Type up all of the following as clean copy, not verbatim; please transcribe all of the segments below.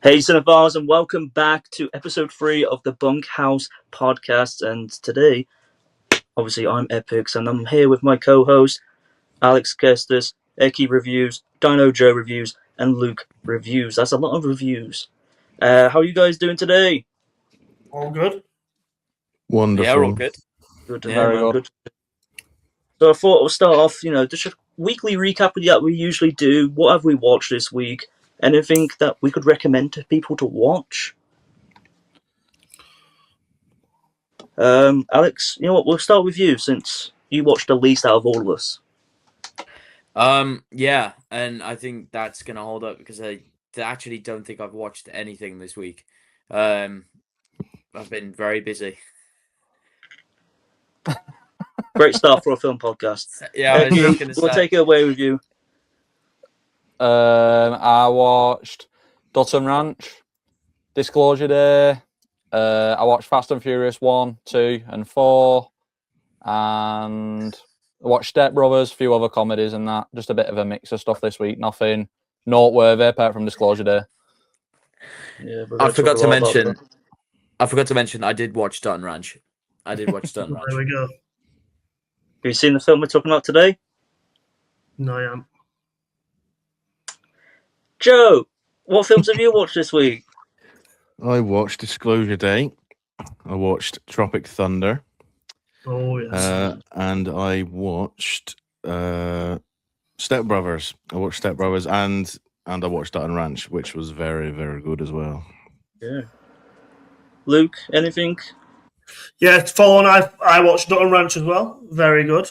Hey, Cinephiles, and welcome back to episode 3 of the Bunkhouse podcast. And today, obviously, I'm Epicz, and I'm here with my co-host, Alex Kestis, Eccy Reviews, Dino Joe Reviews, and Luke Reviews. That's a lot of reviews. How are you guys doing today? All good. Wonderful. Yeah, we're all good. Good to Yeah, hear, very man. good. So I thought we'll start off, just a weekly recap of that we usually do. What have we watched this week? Anything that we could recommend to people to watch? Alex, you know what? We'll start with you since you watched the least out of all of us. Yeah, and I think that's gonna hold up because I actually don't think I've watched anything this week. I've been very busy. Great start for a film podcast. Yeah, I was just gonna We'll say. take it away with you. I watched Dutton Ranch, Disclosure Day. I watched Fast and Furious 1, 2, and 4. And I watched Step Brothers, a few other comedies and that. Just a bit of a mix of stuff this week. Nothing noteworthy apart from Disclosure Day. Yeah, I forgot to mention I did watch Dutton Ranch. There we go. Have you seen the film we're talking about today? No, I am. Joe, what films have you watched this week? I watched Disclosure Day. I watched Tropic Thunder. Oh, yes. And I watched Step Brothers. I watched Step Brothers and I watched Dutton Ranch, which was very, very good as well. Yeah. Luke, anything? Yeah, following, I watched Dutton Ranch as well. Very good.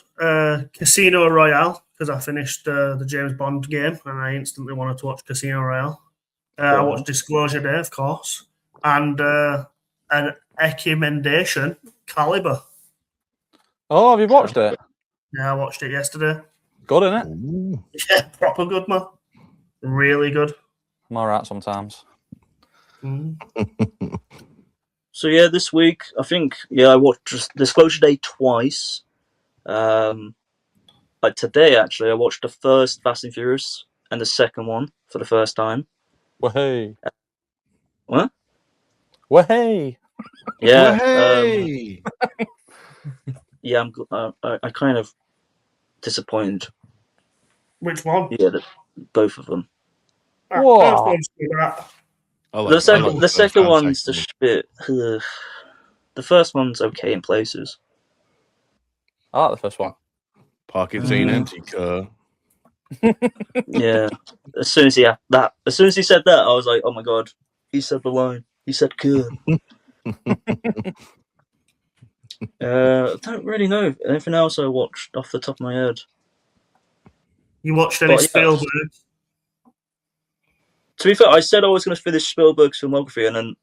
Casino Royale, because I finished the James Bond game and I instantly wanted to watch Casino Royale. I watched Disclosure Day, of course. And an recommendation, Caliber. Oh, have you watched it? Yeah, I watched it yesterday. Good, innit? Ooh. Yeah, proper good, man. Really good. I'm alright sometimes. So yeah, this week I think I watched Disclosure Day twice. Like today actually, I watched the first Fast and Furious and the second one for the first time. Wahey. What? Wahey. Yeah. Wahey. Yeah, I kind of disappointed. Which one? Yeah, both of them. Whoa. First one's The second one's just a bit. The first one's okay in places. I like the first one. Mm-hmm. Parking anti-car. Yeah. As soon as he said that, I was like, oh my god, he said the line. He said "good." I don't really know anything else I watched off the top of my head. You watched any Spielberg? To be fair, I said I was going to finish Spielberg's filmography, and then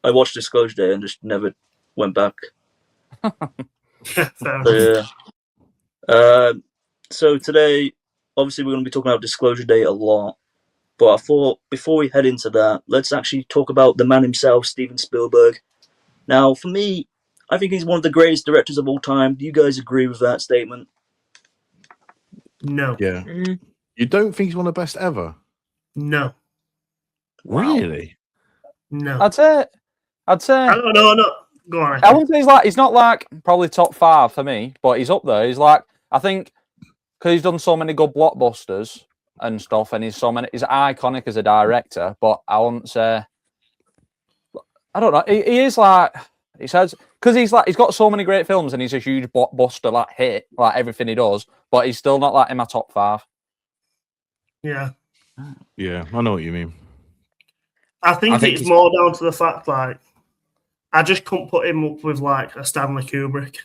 I watched Disclosure Day and just never went back. So today, obviously, we're going to be talking about Disclosure Day a lot. But I thought before we head into that, let's actually talk about the man himself, Steven Spielberg. Now, for me, I think he's one of the greatest directors of all time. Do you guys agree with that statement? No. Yeah. You don't think he's one of the best ever? No. Wow. Really? No. I'd say. No. Go on. I wouldn't say he's not like probably top 5 for me, but he's up there. He's like, I think, because he's done so many good blockbusters and stuff, and he's iconic as a director. But I wouldn't say. I don't know. He is like he says because he's got so many great films and he's a huge blockbuster like hit like everything he does, but he's still not like in my top 5. Yeah. Yeah, I know what you mean. I think it's more down to the fact like I just couldn't put him up with like a Stanley Kubrick.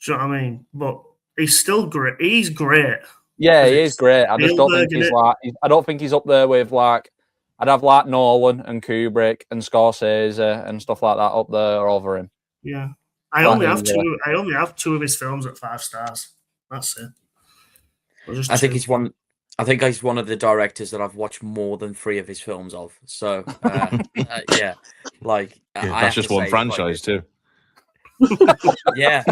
Do you know what I mean? But he's still great. He's great. Yeah, he is great. I just don't think he's like. I don't think he's up there with like. I'd have like Nolan and Kubrick and Scorsese and stuff like that up there or over him. Yeah, I only have 2 of his films at 5 stars. That's it. I think he's one of the directors that I've watched more than 3 of his films of. So yeah, like that's just one franchise too. Yeah.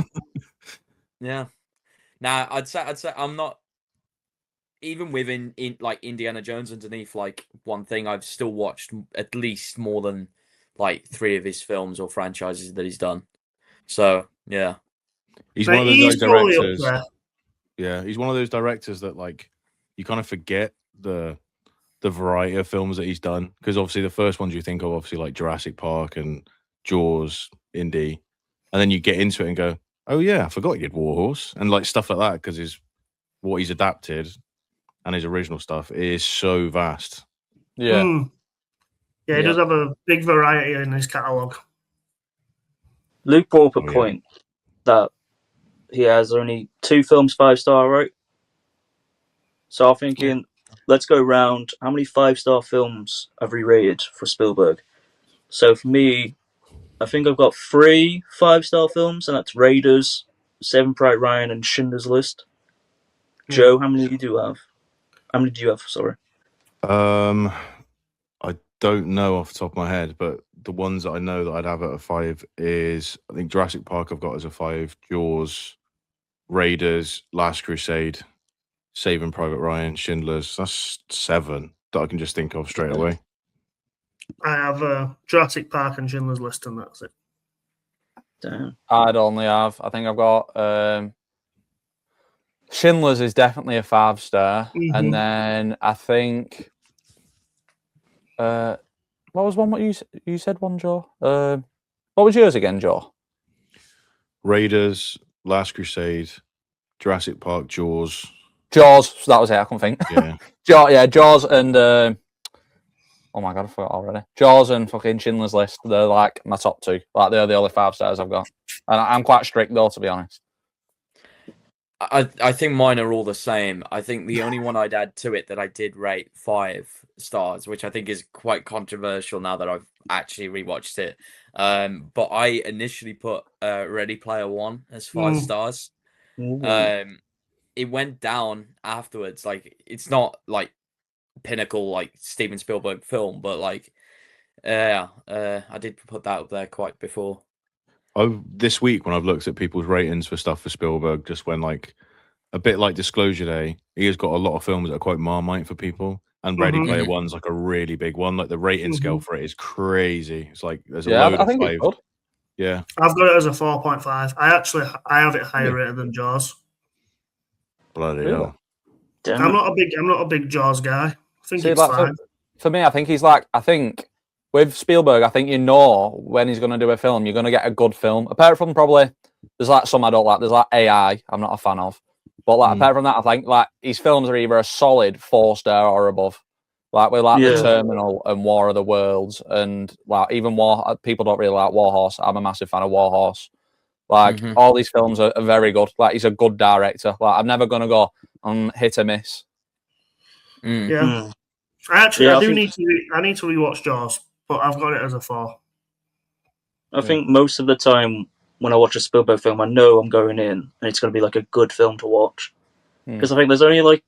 Now I'd say I'm not. even within like Indiana Jones underneath, like one thing I've still watched at least more than like 3 of his films or franchises that he's done. So yeah, he's one of those directors. Yeah, he's one of those directors that like you kind of forget the variety of films that he's done, because obviously the first ones you think of obviously like Jurassic Park and Jaws, Indy, and then you get into it and go, oh yeah, I forgot he did Warhorse and like stuff like that, because what he's adapted and his original stuff is so vast. Yeah. Yeah, he does have a big variety in his catalogue. Luke brought up a point that he has only 2 films 5-star, right? So I'm thinking, let's go round. How many 5-star films have we rated for Spielberg? So for me, I think I've got 3 5-star films, and that's Raiders, Saving Private Ryan, and Schindler's List. Joe, how many do you have? How many do you have? Sorry. I don't know off the top of my head, but the ones that I know that I'd have at a 5 is, I think Jurassic Park I've got as a 5, Jaws, Raiders, Last Crusade, Saving Private Ryan, Schindler's. That's 7 that I can just think of straight away. I have Jurassic Park and Schindler's List, and that's it. Damn. I'd only have, I think I've got Schindler's is definitely a 5-star, and then I think what was one? What you said one, Joe? What was yours again, Joe? Raiders, Last Crusade, Jurassic Park, Jaws. Jaws. So that was it. I couldn't think. Yeah. Jaws and oh my god, I forgot already. Jaws and fucking Schindler's List. They're like my top 2. Like they're the only 5-stars I've got, and I'm quite strict though, to be honest. I think mine are all the same. I think the only one I'd add to it that I did rate 5 stars, which I think is quite controversial now that I've actually rewatched it. But I initially put Ready Player One as 5 stars. It went down afterwards. Like it's not like pinnacle like Steven Spielberg film, but like I did put that up there quite before. This week when I've looked at people's ratings for stuff for Spielberg, just when like a bit like Disclosure Day, he has got a lot of films that are quite Marmite for people, and Ready Player One's like a really big one. Like the rating scale for it is crazy. It's like there's a load of 5. Yeah, I've got it as a 4.5. I have it higher rated than Jaws. Bloody hell. I'm not a big Jaws guy. I think it's fine. For me, I think with Spielberg, I think you know when he's going to do a film, you're going to get a good film. Apart from probably, there's like some I don't like. There's like AI, I'm not a fan of. But like apart from that, I think like his films are either a solid 4-star or above. Like with like The Terminal and War of the Worlds, and like even people don't really like Warhorse. I'm a massive fan of Warhorse. Like all these films are very good. Like he's a good director. Like I'm never going to go on hit or miss. Yeah. I need to rewatch Jaws, but I've got it as a 4. I think most of the time when I watch a Spielberg film, I know I'm going in and it's going to be like a good film to watch. Because I think there's only like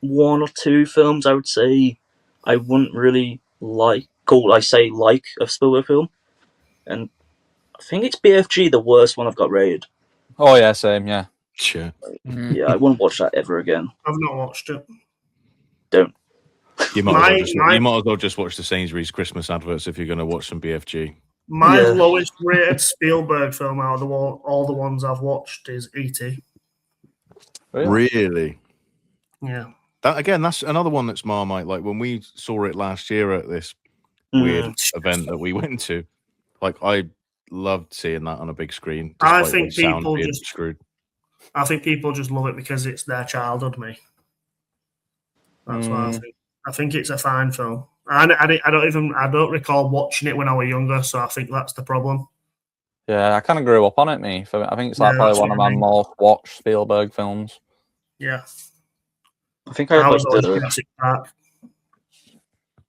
1 or 2 films I would say I wouldn't really like a Spielberg film. And I think it's BFG, the worst one I've got rated. Oh yeah, same, yeah. Sure. Yeah, I wouldn't watch that ever again. I've not watched it. Don't. You might as well just watch the Sainsbury's Christmas adverts if you're going to watch some BFG. My lowest rated Spielberg film out of all the ones I've watched is E.T. Really? Yeah. That's another one that's Marmite. Like when we saw it last year at this weird event that we went to, like I loved seeing that on a big screen. I think people just love it because it's their childhood. Me. That's why I think. I think it's a fine film. I don't recall watching it when I was younger, so I think that's the problem. Yeah, I kind of grew up on it, me. I think it's like probably one of my most watched Spielberg films. Yeah. I think I had Jurassic Park.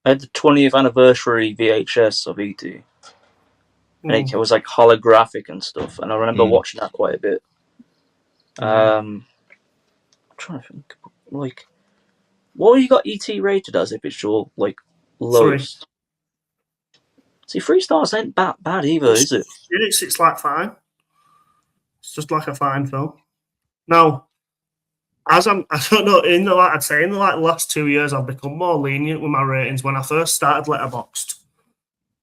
I had the 20th anniversary VHS of E.T. And it was like holographic and stuff, and I remember watching that quite a bit. I'm trying to think, like, what you got E.T. rated as if it's your like lowest? 3. See, 3 stars ain't bad either, is it? It's like fine. It's just like a fine film. No, I don't know, I'd say in the last 2 years, I've become more lenient with my ratings. When I first started Letterboxd,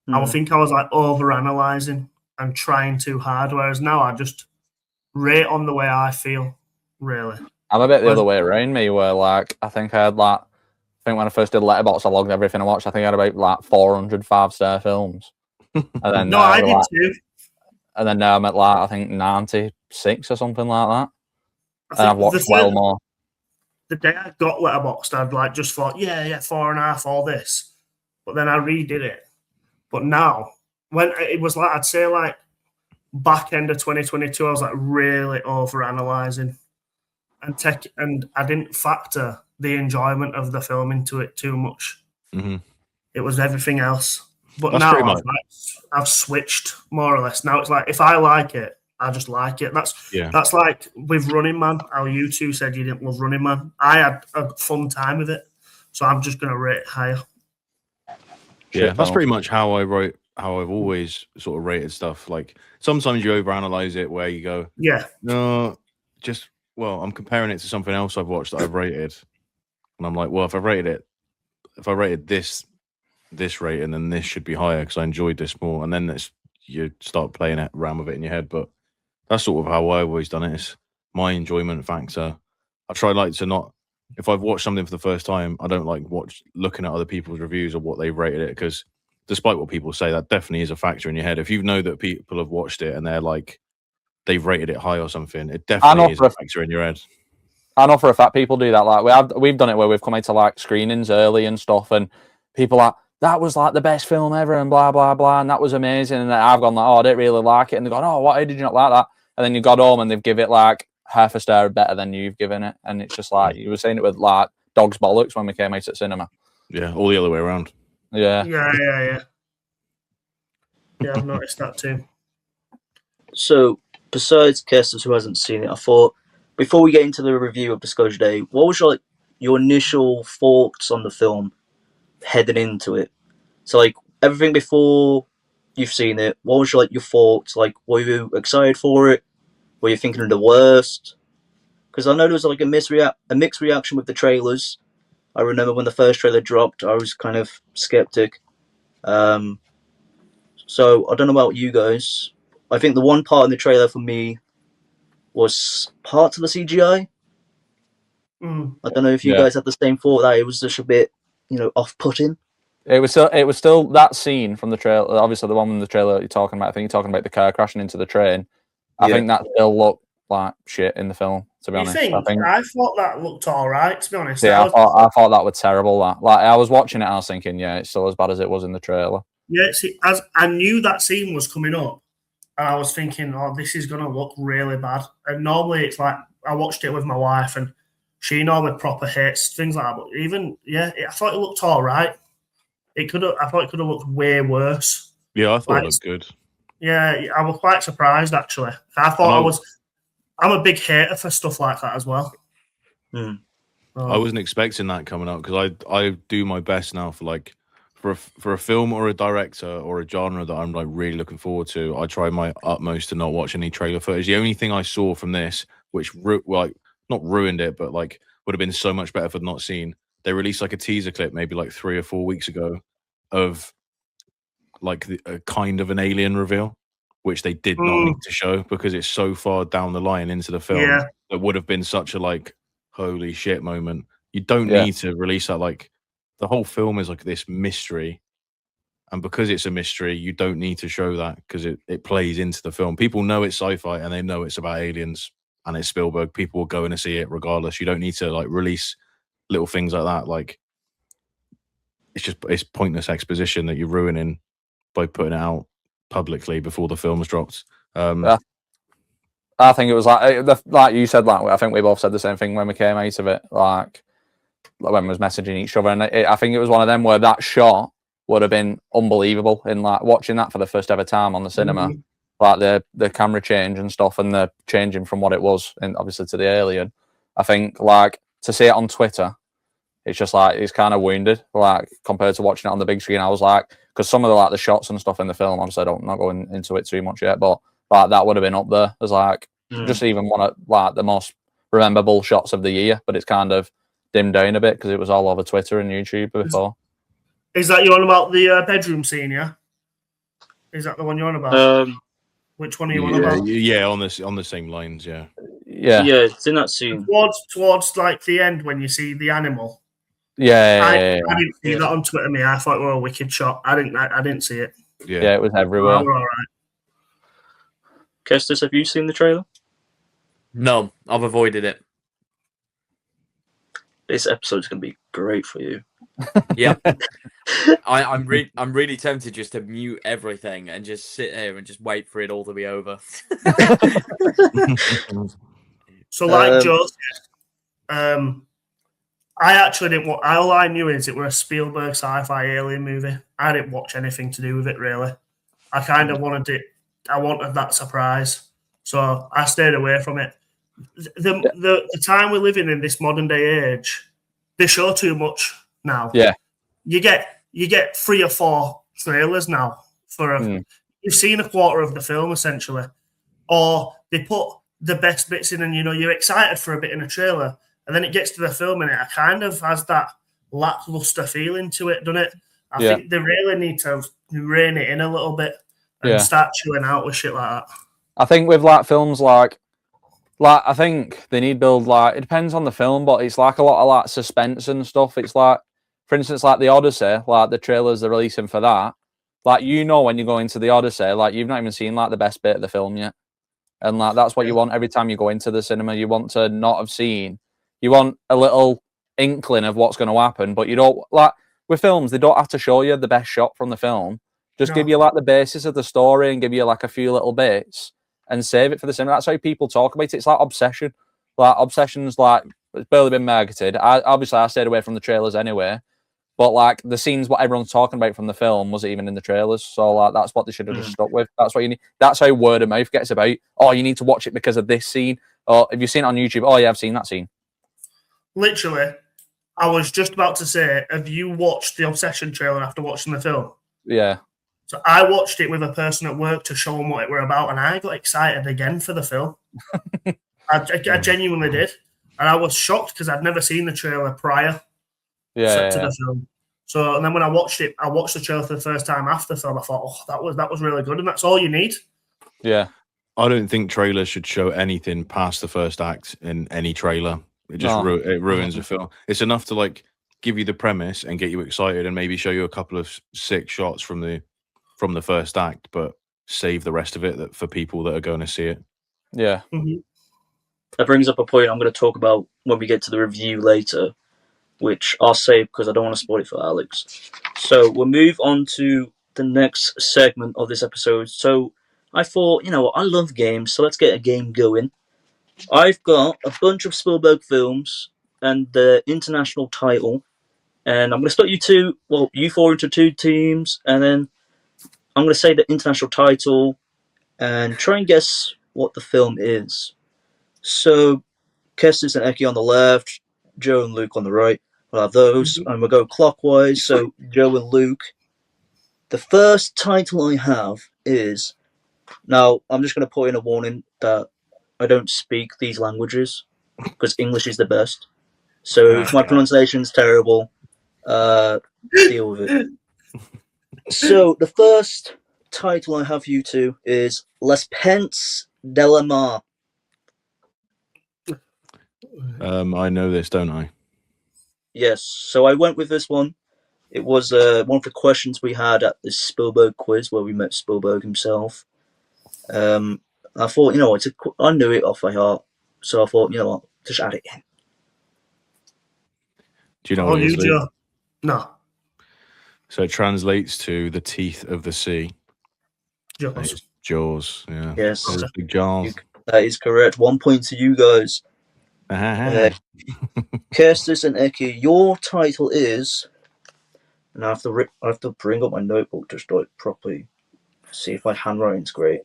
I think I was like over-analysing and trying too hard, whereas now I just rate on the way I feel, really. I'm a bit the other way around me, where like I think when I first did Letterboxd, I logged everything I watched. I think I had about like 400 5-star films. And then No, I did too. And then now I'm at like I think 96 or something like that. And I've watched well more. The day I got Letterboxd, I'd like just thought, yeah, 4.5, all this. But then I redid it. But now, when it was like, I'd say like back end of 2022, I was like really over-analysing and I didn't factor the enjoyment of the film into it too much. Mm-hmm. It was everything else. But That's now I've switched more or less. Now it's like, if I like it, I just like it. That's like with Running Man, how you two said you didn't love Running Man. I had a fun time with it, so I'm just going to rate it higher. Yeah, that's pretty much how I've always sort of rated stuff. Like sometimes you overanalyze it, where you go, no, I'm comparing it to something else I've watched that I've rated, and I'm like, well, if I rated this rating, then this should be higher because I enjoyed this more, and then you start playing it around with it in your head. But that's sort of how I've always done it. It's my enjoyment factor. I try to not. If I've watched something for the first time, I don't like looking at other people's reviews or what they've rated it, because despite what people say, that definitely is a factor in your head. If you know that people have watched it and they're like, they've rated it high or something, it definitely is a factor in your head. I know for a fact people do that. Like we've done it where we've come into like screenings early and stuff, and people are like, that was like the best film ever and blah, blah, blah, and that was amazing. And I've gone like, oh, I didn't really like it. And they've gone, oh, why did you not like that? And then you got home and they've give it like half a star better than you've given it. And it's just like, you were saying it with like Dog's Bollocks when we came out at cinema. Yeah, all the other way around. Yeah. Yeah, I've noticed that too. So, besides Kestis, who hasn't seen it, I thought, before we get into the review of Disclosure Day, what was your initial thoughts on the film heading into it? So, like, everything before you've seen it, what was your thoughts? Like, were you excited for it? Were you thinking of the worst? Because I know there was like a mixed reaction with the trailers. I remember when the first trailer dropped, I was kind of skeptic. So I don't know about you guys. I think the one part in the trailer for me was parts of the CGI. I don't know if you guys had the same thought, that it was just a bit, off-putting. It was still that scene from the trailer. Obviously, the one in the trailer you're talking about. I think you're talking about the car crashing into the train. I think that still looked like shit in the film. To be honest, I thought that looked all right. To be honest, I thought that was terrible. I was watching it, I was thinking, it's still as bad as it was in the trailer. Yeah, see, as I knew that scene was coming up, and I was thinking, oh, this is going to look really bad. And normally, it's like I watched it with my wife, and she normally proper hates things like that. But even I thought it looked all right. I thought it could have looked way worse. Yeah, I thought it looked good. Yeah, I was quite surprised actually. I thought I'm a big hater for stuff like that as well. I wasn't expecting that coming up, because I do my best now for a film or a director or a genre that I'm like really looking forward to. I try my utmost to not watch any trailer footage. The only thing I saw from this, which not ruined it, but like would have been so much better if I'd not seen, they released like a teaser clip maybe like 3 or 4 weeks ago of like a kind of an alien reveal, which they did not need to show because it's so far down the line into the film that would have been such a like holy shit moment. You don't need to release that. Like the whole film is like this mystery, and because it's a mystery, you don't need to show that because it plays into the film. People know it's sci-fi and they know it's about aliens and it's Spielberg. People will go in to see it regardless. You don't need to like release little things like that. Like it's pointless exposition that you're ruining by putting it out publicly before the film's dropped. I think it was like you said, I think we both said the same thing when we came out of it, like when we was messaging each other, and I think it was one of them where that shot would have been unbelievable in like watching that for the first ever time on the cinema, like the camera change and stuff, and the changing from what it was and obviously to the alien. I think like to see it on Twitter, it's just like it's kind of wounded, like compared to watching it on the big screen. I was like, because some of the shots and stuff in the film, obviously I'm not going into it too much yet, but like that would have been up there as like just even one of like the most rememberable shots of the year, but it's kind of dimmed down a bit because it was all over Twitter and YouTube before. Is that you on about the bedroom scene? Yeah. Is that the one you're on about? Which one are you on about? Yeah, on the same lines. Yeah. Yeah. Yeah, it's in that scene. Towards like the end when you see the animal. Yeah. I didn't see that on Twitter. I thought it was a wicked shot. I didn't see it. Yeah, it was everywhere. Oh, we're all right. Kestis, have you seen the trailer? No, I've avoided it. This episode's going to be great for you. Yeah. I'm really tempted just to mute everything and just sit here and just wait for it all to be over. So, like Joe said, I actually didn't watch. All I knew is it was a Spielberg sci-fi alien movie. I didn't watch anything to do with it really. I kind of wanted it. I wanted that surprise, so I stayed away from it. The time we're living in, this modern day age, they show too much now. Yeah, you get 3 or 4 trailers now for you've seen a quarter of the film essentially, or they put the best bits in, and you're excited for a bit in a trailer, and then it gets to the film and it kind of has that lackluster feeling to it, doesn't it? I think they really need to rein it in a little bit and start chilling out with shit like that. I think with like films like I think they need build like, it depends on the film, but it's like a lot of like suspense and stuff. It's like, for instance, like the Odyssey, like the trailers they're releasing for that, like when you go into the Odyssey, like you've not even seen like the best bit of the film yet, and like that's what you want every time you go into the cinema. You want to not have seen, you want a little inkling of what's going to happen, but you don't, like with films, they don't have to show you the best shot from the film. Just give you like the basis of the story and give you like a few little bits and save it for the cinema. That's how people talk about it. It's like Obsession. Like Obsession's like, it's barely been marketed. I stayed away from the trailers anyway. But like the scenes, what everyone's talking about from the film wasn't even in the trailers. So like that's what they should have just stuck with. That's what you need. That's how word of mouth gets about. Oh, you need to watch it because of this scene. Or if you've seen it on YouTube, oh yeah, I've seen that scene. Literally, I was just about to say, have you watched the Obsession trailer after watching the film? Yeah. So I watched it with a person at work to show them what it were about, and I got excited again for the film. I genuinely did. And I was shocked because I'd never seen the trailer prior to the film. So, and then when I watched it, I watched the trailer for the first time after the film. I thought, oh, that was really good, and that's all you need. Yeah. I don't think trailers should show anything past the first act in any trailer. It just it ruins the film. It's enough to like give you the premise and get you excited, and maybe show you a couple of sick shots from the first act, but save the rest of it for people that are going to see it. Yeah. Mm-hmm. That brings up a point I'm going to talk about when we get to the review later, which I'll save because I don't want to spoil it for Alex. So we'll move on to the next segment of this episode. So I thought, I love games, so let's get a game going. I've got a bunch of Spielberg films and the international title, and I'm going to split you four into 2 teams, and then I'm going to say the international title and try and guess what the film is. So, Kestis and Eccy on the left, Joe and Luke on the right. We'll have those, and we'll go clockwise. So, Joe and Luke. The first title I have is... Now, I'm just going to put in a warning that I don't speak these languages, because English is the best. So, if my pronunciation's terrible, deal with it. So, the first title I have for you two is Les Pence de la Mar. I know this, don't I? Yes, so I went with this one. It was one of the questions we had at this Spielberg quiz where we met Spielberg himself. I thought, I knew it off by heart, so I thought, just add it in. Do you know what it is, Luke? No. So it translates to the teeth of the sea. Jaws. Jaws, yeah. Yes. Big Jaws. That is correct. 1 point to you guys. Kestis and Eccy, your title is, and I have to bring up my notebook just to properly see if my handwriting's great.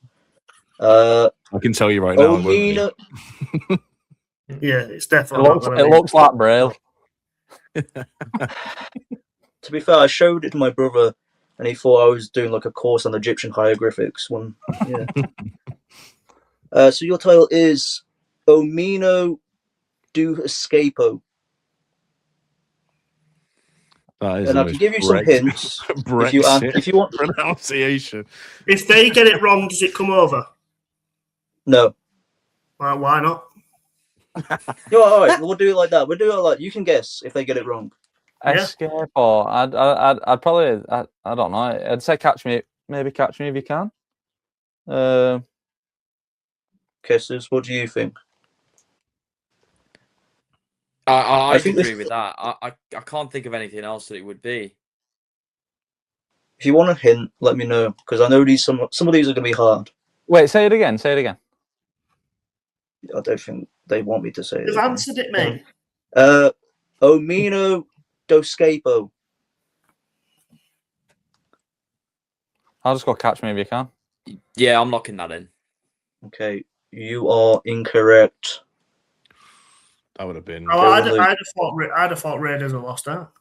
I can tell you right now. Omina. Yeah, it's definitely. It looks like Braille. To be fair, I showed it to my brother, and he thought I was doing like a course on Egyptian hieroglyphics. So your title is Omino do escapo. That is And the I can most give you some hints Brexit if you want. pronunciation. If they get it wrong, does it come over? No. Why not? No, all right. We'll do it like that. We'll do it like you can guess if they get it wrong. Yeah. Escapo. I'd probably. I don't know. I'd say catch me. Maybe catch me if you can. Kisses. What do you think? I think agree this- with that. I can't think of anything else that it would be. If you want a hint, let me know because I know some of these are gonna be hard. Wait. Say it again. Say it again. I don't think they want me to say it. You've answered it, mate. Omino Doscapo. I'll just go catch me if you can. Yeah, I'm locking that in. Okay, you are incorrect. That would have been. Oh, Go I'd with Luke. have thought Raiders have lost out.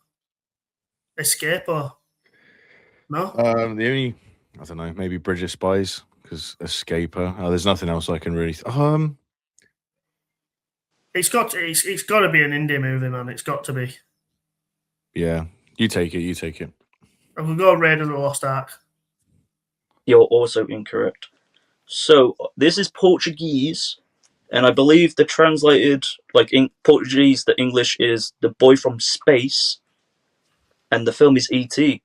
Escape or no? The only, I don't know, maybe Bridge of Spies because Escaper. There's nothing else I can really. It's got to be an indie movie, man. It's got to be. Yeah, you take it. You take it. If we go Raiders of the Lost Ark. You're also incorrect. So this is Portuguese, and I believe the translated like in Portuguese, the English is The Boy from Space, and the film is E.T.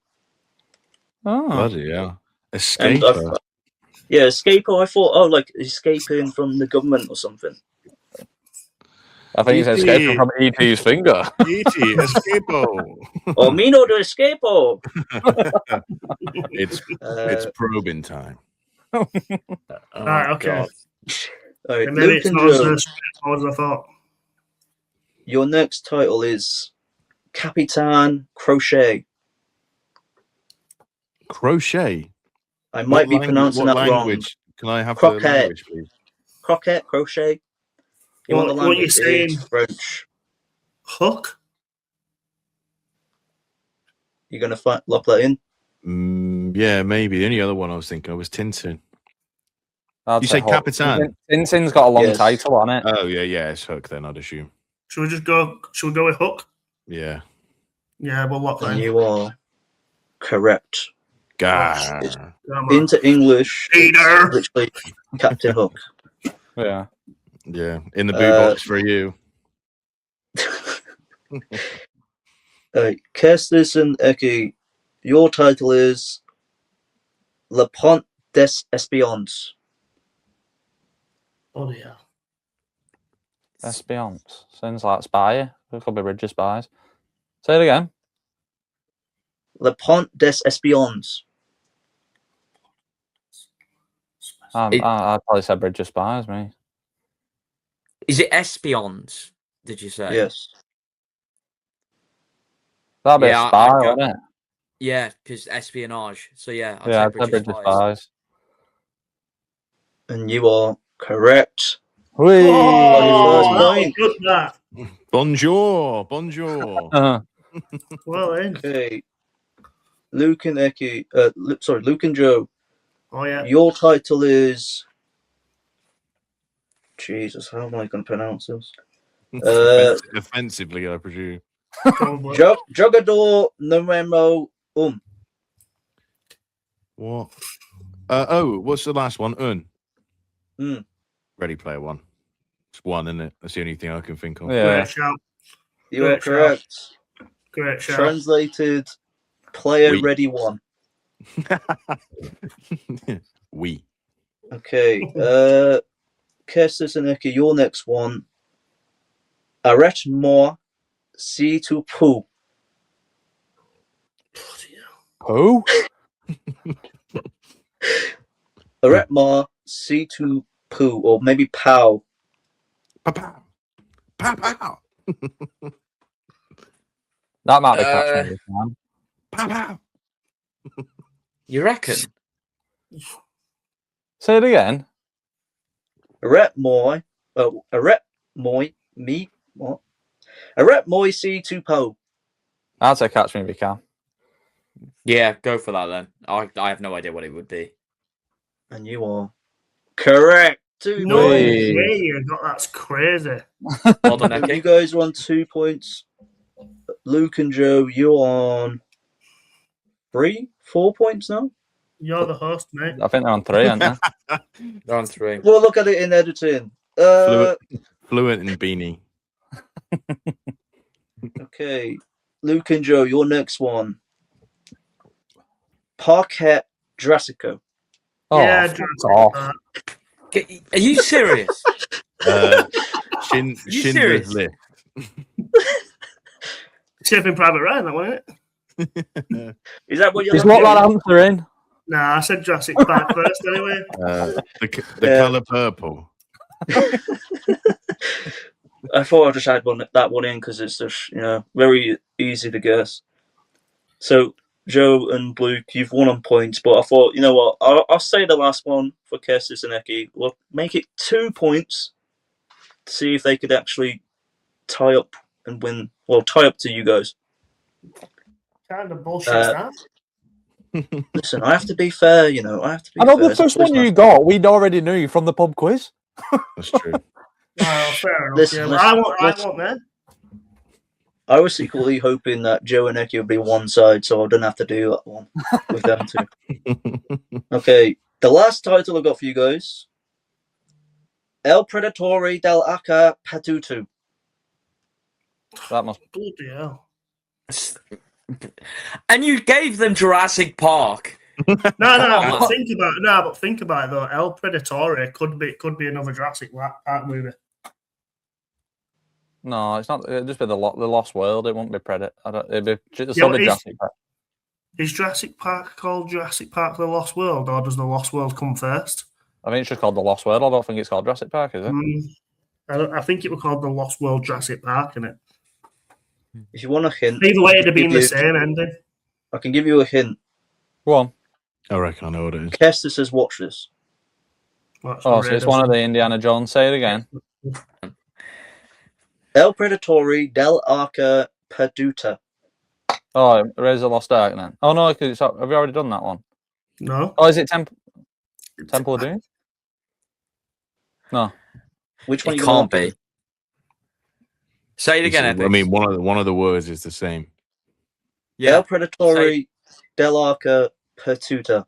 Oh. Bloody yeah. And Escaper. yeah, Escapo. I thought, oh, like escaping from the government or something. I think he's E.T. escaping from E.T.'s finger. E.T. Escapo. Omino de Escapo. It's Uh, probing time. Oh, Right, okay. God. all right, And maybe Luke it's and not Joe, as straightforward as I thought. your next title is Capitan Crochet. Crochet. I might be pronouncing what that wrong. language? Can I have Croquet. the language, please? Croquet, crochet. You want the What you language? saying? It's French. Hook? You're gonna lock that in. Yeah, maybe. The only other one I was thinking of was Tintin. I'd You say say Hook. Capitan? Tintin's got a long Yes. title on it. Oh yeah, it's Hook then, I'd assume. Should we go with Hook? Yeah. Yeah, we'll lock that And in. you are correct. Gar. Come on. Into English, it's Peter. literally Captain Hook. Yeah. Yeah. In the boot box for you. Kestis and Eccy, your title is Le Pont des Espions. Oh yeah. Espions. Sounds like spy. It could be Bridge of Spies. Say it again. Le Pont des Espions. I'd probably say Bridge of Spies, me. Is it Espions? Did you say? Yes. That'd be Yeah, a spy, I'd go- wouldn't it? Yeah, because espionage. So yeah, I'd Yeah, say I'd say Bridge Bridge of of Spies. Spies. And you are correct. Whee! Oh, that was point. good, that. Bonjour. Bonjour. Well then. Okay. Luke and Eccy, Luke and Joe, Oh yeah. your title is... Jesus, how am I going to pronounce this? Offensively, I presume. Probably. Jogador Numero What? What's the last one? Ready Player One. It's one, isn't it? That's the only thing I can think of. Yeah. Great shout. You are Great shout. correct. Great shout. Translated, Player Oui. Ready One. We. Okay. Kestis and Eccy, your next one. Arrête-moi si tu peux. Who? Arrête-moi si tu peux, or maybe pow. Pow. Pow pow. That might be catch me, man. Pow pow. You reckon? Say it again. Arrête-moi, Arrête-moi si tu peux. I'd say catch me if you can. Yeah, go for that then. I have no idea what it would be. And you are correct. 2 No way, points. you got that's crazy. Well done, You Eccy. guys are on 2 points. Luke and Joe, you're on 4 points now. You're the host, mate. I think they're on 3, aren't they? They're on 3. Well, look at it in editing. Fluent in beanie. Okay, Luke and Joe, your next one. Parquet Jurassico. Oh, Yeah, fuck Jurassic off. Park. Are you serious? Schindler's serious? List. Saving Private Ryan, that one, isn't it? Is that what you're Is looking what at? that answer in? Nah, I said Jurassic Park first anyway. The Yeah. color purple. I thought I'd just add that one in because it's just, very easy to guess. So, Joe and Luke, you've won on points, but I thought, you know what, I'll say the last one for Kestis and Eccy. We'll make it 2 points to see if they could actually tie up and win. Well, tie up to you guys. Kind of bullshit's that. Listen, I have to be fair, I have to be I know fair. the first one you got, we'd already knew from the pub quiz. That's true. Well, fair enough. Listen, yeah. I want that. I was secretly hoping that Joe and Eccy would be one side, so I didn't have to do that one with them two. Okay, the last title I got for you guys: El Predatore del Aca Patutu. That must. Bloody hell. And you gave them Jurassic Park. No, on. but think about it though. El Predatore could be another Jurassic Park movie. No, it's not. It'd just be the Lost World. It won't be Predator. It'd be Yeah, Jurassic Park. Is Jurassic Park called Jurassic Park: The Lost World, or does The Lost World come first? I think it's just called the Lost World. I don't think it's called Jurassic Park, is it? I think it was called The Lost World Jurassic Park, innit? If you want a hint, Either way, it'd have been the same ending. I can give you a hint. Go on. I reckon I know what it is. Kestis has watched this. So it's one of the Indiana Jones. Say it again. El Predatore del Arca Perduta. Oh, Raiders of the Lost Ark then. Oh no, because have we already done that one? No. Oh, is it Temple of Doom? No. Which one? It you can't gonna be. Say it again, I Epicz. mean, one of the words is the same. El Predatore del Arca Perduta.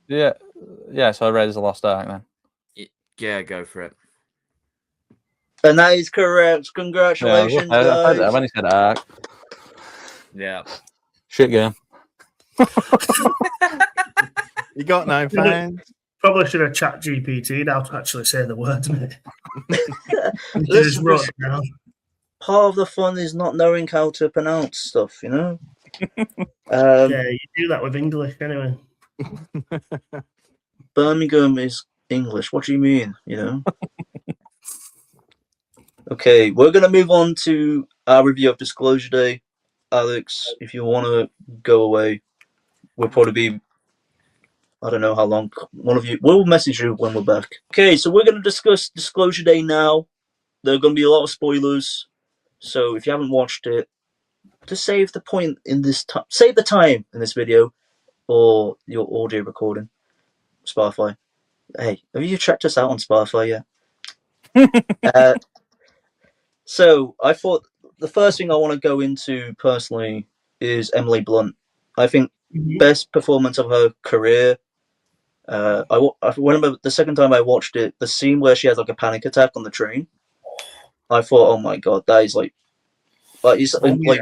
Yeah. So Raiders of the Lost Ark then. Yeah, go for it. And that is correct. Congratulations, I guys. said when he said Ark. Yeah. Shit game. You got no fans. Probably should have chat GPT'd how to actually say the word, mate. Just Listen, wrote it down. part of the fun is not knowing how to pronounce stuff, Yeah, you do that with English anyway. Birmingham is English. What do you mean, Okay, we're going to move on to our review of Disclosure Day. Alex, if you want to go away, we'll probably be, I don't know how long. One of you, we'll message you when we're back. Okay, so we're going to discuss Disclosure Day now. There are going to be a lot of spoilers, so if you haven't watched it, just save the point in this time. Save the time in this video or your audio recording. Spotify. Hey, have you checked us out on Spotify yet? So I thought the first thing I want to go into personally is Emily Blunt. I think best performance of her career. I remember the second time I watched it, the scene where she has like a panic attack on the train. I thought, oh my god, that is like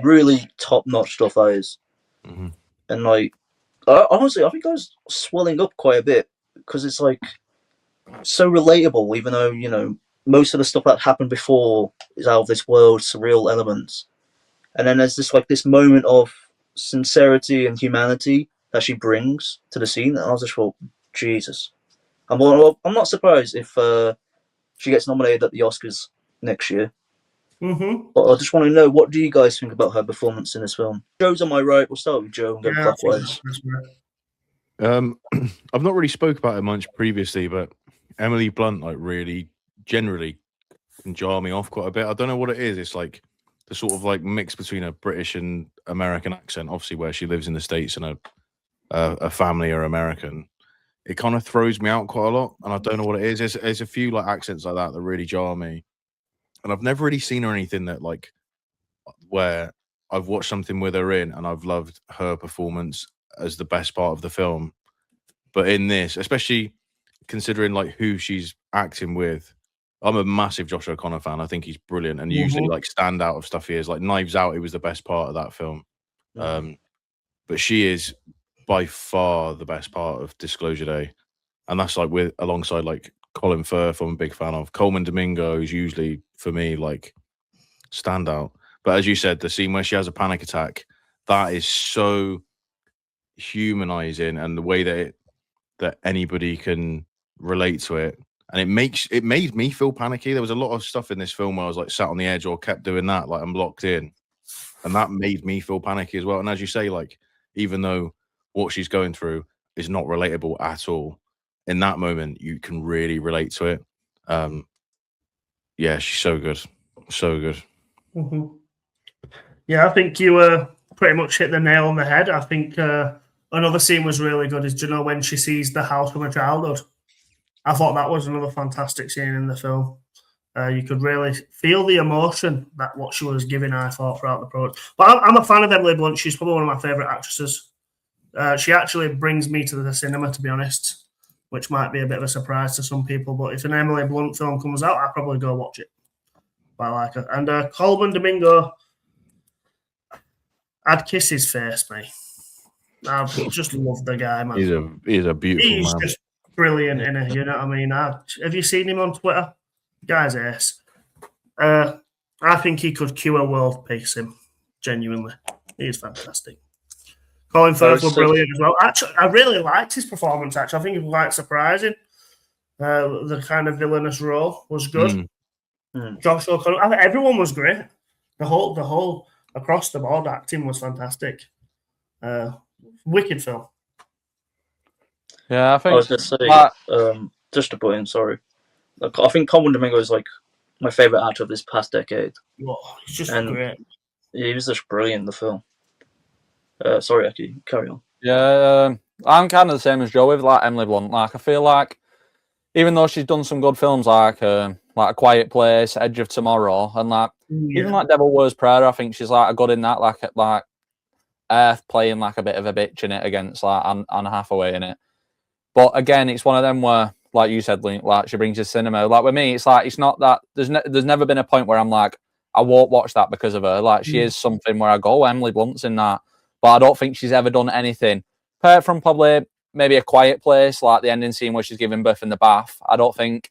really top notch stuff. That is, and honestly, I think I was swelling up quite a bit because it's like so relatable, even though most of the stuff that happened before is out of this world, surreal elements. And then there's this moment of sincerity and humanity that she brings to the scene. And I was just thought, Jesus. I'm not surprised if she gets nominated at the Oscars next year. But I just want to know, what do you guys think about her performance in this film? Joe's on my right. We'll start with Joe and go clockwise. I've not really spoke about it much previously, but Emily Blunt really generally can jar me off quite a bit. I don't know what it is. It's like the sort of mix between a British and American accent, obviously where she lives in the States and a family are American. it kind of throws me out quite a lot, and I don't know what it is. There's a few like accents like that really jar me, and I've never really seen her anything that like where I've watched something with her in and I've loved her performance as the best part of the film. But in this, especially considering like who she's acting with, I'm a massive Josh O'Connor fan. I think he's brilliant, and usually like standout of stuff he is. Like Knives Out, he was the best part of that film. But she is by far the best part of Disclosure Day, and that's like with alongside like Colin Firth, I'm a big fan of. Coleman Domingo is usually for me like standout. But as you said, the scene where she has a panic attack, that is so humanizing, and the way that anybody can relate to it, and it made me feel panicky. There was a lot of stuff in this film where I was like sat on the edge or kept doing that, like I'm locked in, and that made me feel panicky as well. And as you say, like even though what she's going through is not relatable at all, in that moment you can really relate to it. Yeah, she's so good, so good. Yeah, I think you pretty much hit the nail on the head. I think another scene was really good. Is, do you know when she sees the house from her childhood? I thought that was another fantastic scene in the film. You could really feel the emotion that what she was giving, I thought, throughout the project. But I'm a fan of Emily Blunt. She's probably one of my favourite actresses. She actually brings me to the cinema, to be honest, which might be a bit of a surprise to some people. But if an Emily Blunt film comes out, I'll probably go watch it. But I like her. And Coleman Domingo, I'd kiss his face, mate. I just love the guy, man. He's a beautiful man. He's just brilliant in it. You know what I mean? Have you seen him on Twitter? Guy's ace. I think he could cure world peace. Him, genuinely, he's fantastic. Colin Firth was brilliant as well. Actually, I really liked his performance. Actually, I think it was quite surprising. The kind of villainous role was good. Josh O'Connor, I think everyone was great. The whole across the board acting was fantastic. Wicked film. Yeah, I think I was going to say, just to put in, sorry. I think Coleman Domingo is like my favourite actor of this past decade. Oh, he's just great. He was just brilliant in the film. Sorry, Eccy, carry on. Yeah, I'm kind of the same as Joe with like Emily Blunt. Like I feel like even though she's done some good films like A Quiet Place, Edge of Tomorrow, and like even like Devil Wears Prada, I think she's like a good in that. Like Earth playing like a bit of a bitch in it against like Anne Hathaway in it. But again, it's one of them where, like you said, Link, like she brings you cinema. Like with me, it's like it's not that there's never been a point where I'm like I won't watch that because of her. Like she is something where I go, Emily Blunt's in that, but I don't think she's ever done anything apart from probably maybe A Quiet Place, like the ending scene where she's giving birth in the bath. I don't think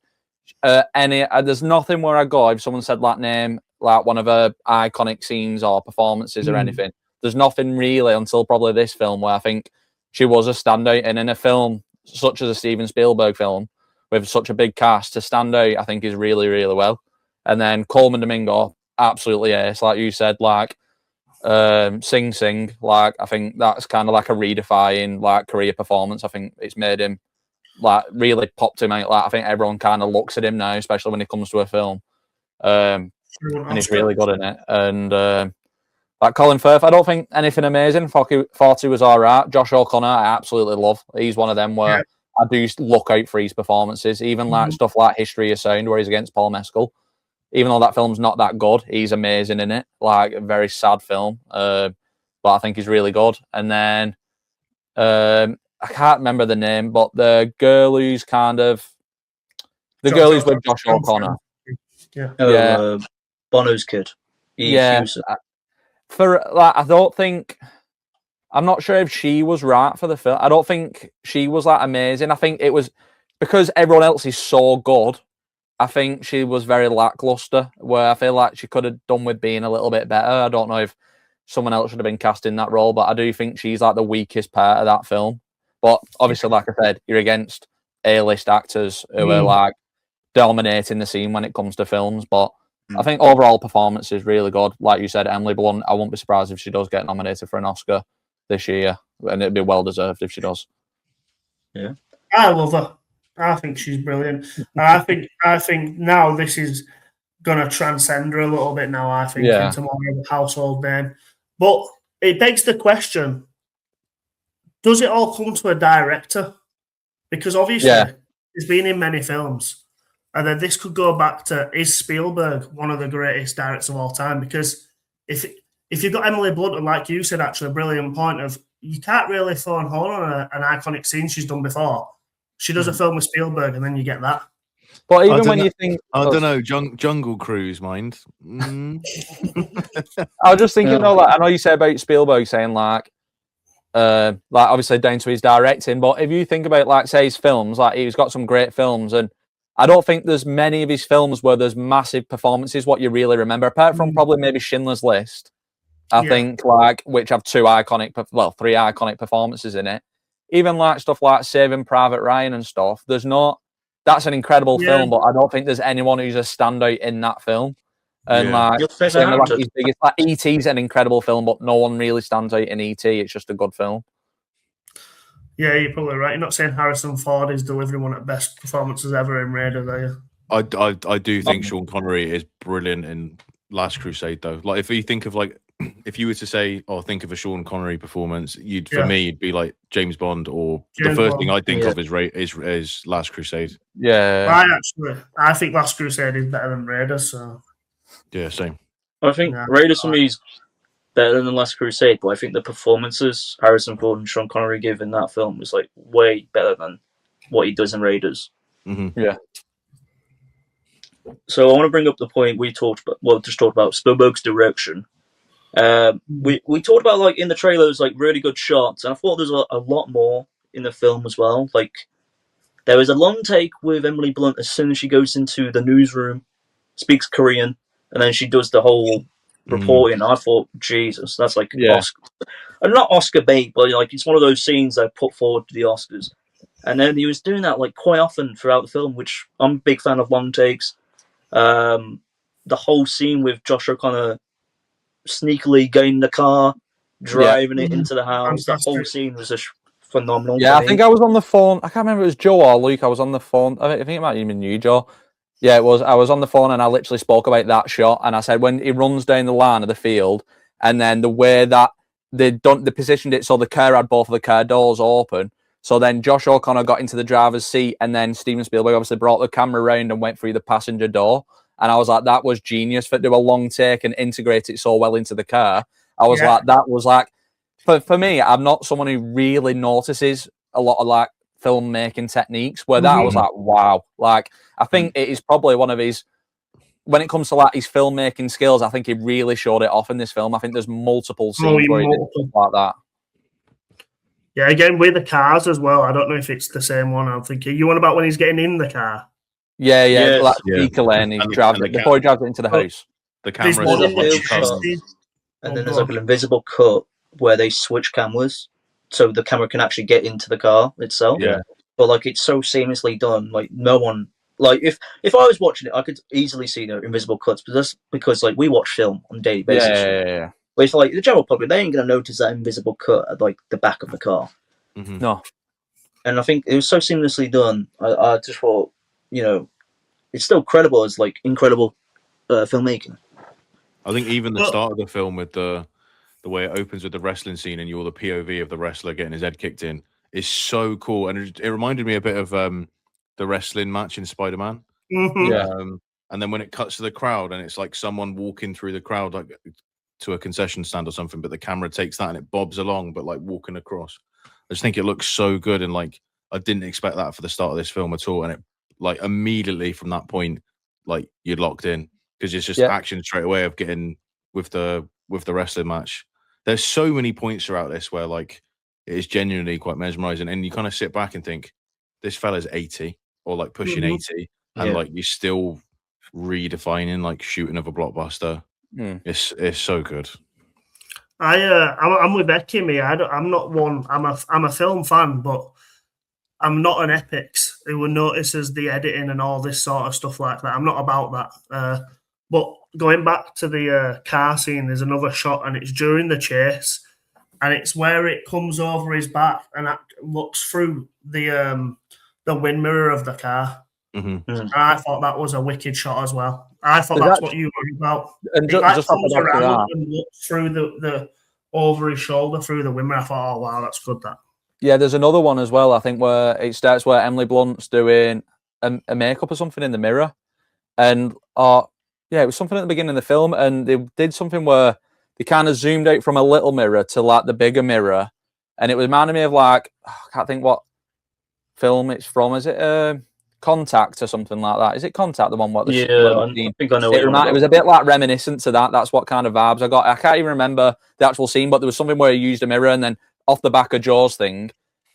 there's nothing where I go if someone said that name, like one of her iconic scenes or performances or anything. There's nothing really until probably this film where I think she was a standout, and in a film such as a Steven Spielberg film with such a big cast to stand out, I think is really, really well. And then Coleman Domingo, absolutely ace, like you said, like Sing Sing, like I think that's kind of like a redefining like career performance. I think it's made him like really popped him out. Like I think everyone kind of looks at him now, especially when it comes to a film, and he's really good in it. And like Colin Firth, I don't think anything amazing. Thought he was all right. Josh O'Connor, I absolutely love. He's one of them where I do look out for his performances, even like stuff like History of Sound, where he's against Paul Mescal. Even though that film's not that good, he's amazing in it. Like a very sad film, but I think he's really good. And then I can't remember the name, but the girl who's with Josh O'Connor. Bono's kid. I'm not sure if she was right for the film. I don't think she was like amazing. I think it was because everyone else is so good. I think she was very lackluster, where I feel like she could have done with being a little bit better. I don't know if someone else should have been cast in that role, but I do think she's like the weakest part of that film. But obviously, like I said, you're against A-list actors who are like dominating the scene when it comes to films. But I think overall performance is really good. Like you said, Emily Blunt, I won't be surprised if she does get nominated for an Oscar this year, and it'd be well deserved if she does. Yeah, I love her. I think she's brilliant. I think now this is gonna transcend her a little bit now. I think into more of a household name, but it begs the question: does it all come to a director? because obviously Yeah. he's been in many films, and then this could go back to, is Spielberg one of the greatest directors of all time? Because if you've got Emily Blunt, and like you said, actually a brilliant point of, you can't really throw a hole on an iconic scene she's done before. She does a film with Spielberg, and then you get that. But even when you think, I don't know, Jungle Cruise, mind. I was just thinking though, like I know you say about Spielberg saying like obviously down to his directing, but if you think about like say his films, like he's got some great films, and I don't think there's many of his films where there's massive performances what you really remember, apart from probably maybe Schindler's List. I think like which have three iconic performances in it. Even like stuff like Saving Private Ryan and stuff. There's not. That's an incredible film, but I don't think there's anyone who's a standout in that film. And like, same with, like his biggest, like E.T.'s an incredible film, but no one really stands out in E.T. It's just a good film. Yeah, you're probably right. You're not saying Harrison Ford is delivering one of the best performances ever in Raiders, are you? I do think Sean Connery is brilliant in Last Crusade, though. Like, if you think of like, if you were to say, "Oh, think of a Sean Connery performance," for me, it'd be like James Bond, or the first thing I think of is Last Crusade. Yeah, I think Last Crusade is better than Raiders. So yeah, same. I think Raiders for me is better than Last Crusade, but I think the performances Harrison Ford and Sean Connery give in that film is like way better than what he does in Raiders. Mm-hmm. Yeah. So I want to bring up the point we talked about Spielberg's direction. We talked about like in the trailers like really good shots, and I thought there's a lot more in the film as well. Like there was a long take with Emily Blunt as soon as she goes into the newsroom, speaks Korean, and then she does the whole reporting. I thought, Jesus, that's like Oscar, and not Oscar bait, but like it's one of those scenes that put forward to the Oscars. And then he was doing that like quite often throughout the film, which I'm a big fan of long takes. The whole scene with Josh O'Connor sneakily getting in the car, driving it into the house. That whole scene was just phenomenal. Yeah, I think I was on the phone. I can't remember if it was Joe or Luke. I was on the phone. I think it might have been you, Joe. Yeah, it was. I was on the phone and I literally spoke about that shot. And I said when he runs down the line of the field, and then the way that they positioned it so the car had both of the car doors open. So then Josh O'Connor got into the driver's seat, and then Steven Spielberg obviously brought the camera around and went through the passenger door. And I was like, that was genius for do a long take and integrate it so well into the car. I was like, that was like, for me, I'm not someone who really notices a lot of like filmmaking techniques where that I was like, wow. Like, I think it is probably one of his, when it comes to like his filmmaking skills, I think he really showed it off in this film. I think there's multiple scenes where he did stuff like that. Yeah, again, with the cars as well. I don't know if it's the same one. I'm thinking, you want about when he's getting in the car? Yeah. Like speaker lane, he drives it before he drives it into the house. The camera and then there's like an invisible cut where they switch cameras so the camera can actually get into the car itself. Yeah. But like it's so seamlessly done, like no one like if I was watching it, I could easily see the invisible cuts, but that's because like we watch film on a daily basis. Yeah. But it's like the general public, they ain't gonna notice that invisible cut at like the back of the car. Mm-hmm. No. And I think it was so seamlessly done. I just thought, you know, it's still credible as like incredible filmmaking. I think even the start of the film with the way it opens with the wrestling scene and you're the POV of the wrestler getting his head kicked in is so cool. And it reminded me a bit of the wrestling match in Spider-Man. Yeah. And then when it cuts to the crowd and it's like someone walking through the crowd like to a concession stand or something, but the camera takes that and it bobs along, but like walking across. I just think it looks so good, and like I didn't expect that for the start of this film at all. And it like immediately from that point, like you're locked in because it's just action straight away of getting with the wrestling match. There's so many points throughout this where like it is genuinely quite mesmerizing, and you kind of sit back and think this fella's 80 or like pushing 80, and like you're still redefining like shooting of a blockbuster. It's so good. I'm with Eccy, me. I'm not one. I'm a film fan, but I'm not an Epicz who notices the editing and all this sort of stuff like that. I'm not about that. But going back to the car scene, there's another shot, and it's during the chase, and it's where it comes over his back and looks through the wind mirror of the car. And I thought that was a wicked shot as well. I thought that's what you were about. And just comes around and looks through the over his shoulder through the wind mirror. I thought, oh wow, that's good. That. Yeah, there's another one as well. I think where it starts where Emily Blunt's doing a makeup or something in the mirror, and yeah, it was something at the beginning of the film, and they did something where they kind of zoomed out from a little mirror to like the bigger mirror, and it reminded me of like I can't think what film it's from. Is it Contact or something like that? Is it Contact, the one what the I think I know what it was a bit like reminiscent to that. That's what kind of vibes I got. I can't even remember the actual scene, but there was something where he used a mirror, and then off the back of Jaws thing,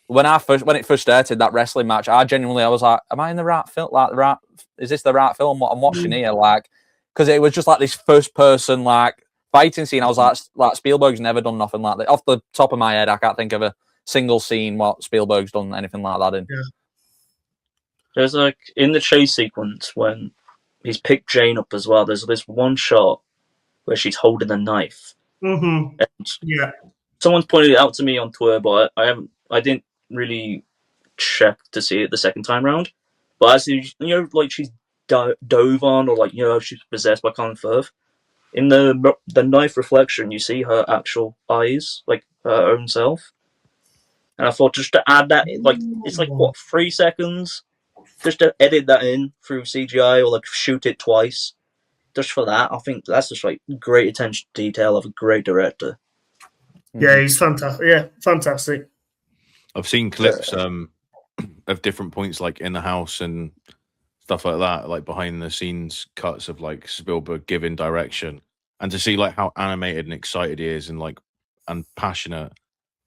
when it first started that wrestling match, I was like, am I in the right film? Like is this the right film? What I'm watching here? Like, because it was just like this first person like fighting scene. I was like Spielberg's never done nothing like that. Off the top of my head, I can't think of a single scene what Spielberg's done anything like that in. Yeah. There's like in the chase sequence when he's picked Jane up as well. There's this one shot where she's holding a knife. Mm-hmm. And Yeah. someone's pointed it out to me on Twitter, but I didn't really check to see it the second time round. But as you know, like she's dove on, or like she's possessed by Colin Firth. In the knife reflection, you see her actual eyes, like her own self. And I thought just to add that, like it's like what 3 seconds, just to edit that in through CGI or like shoot it twice, just for that. I think that's just like great attention to detail of a great director. Yeah, he's fantastic. Yeah, fantastic. I've seen clips of different points, like in the house and stuff like that, like behind the scenes cuts of like Spielberg giving direction, and to see like how animated and excited he is, and like and passionate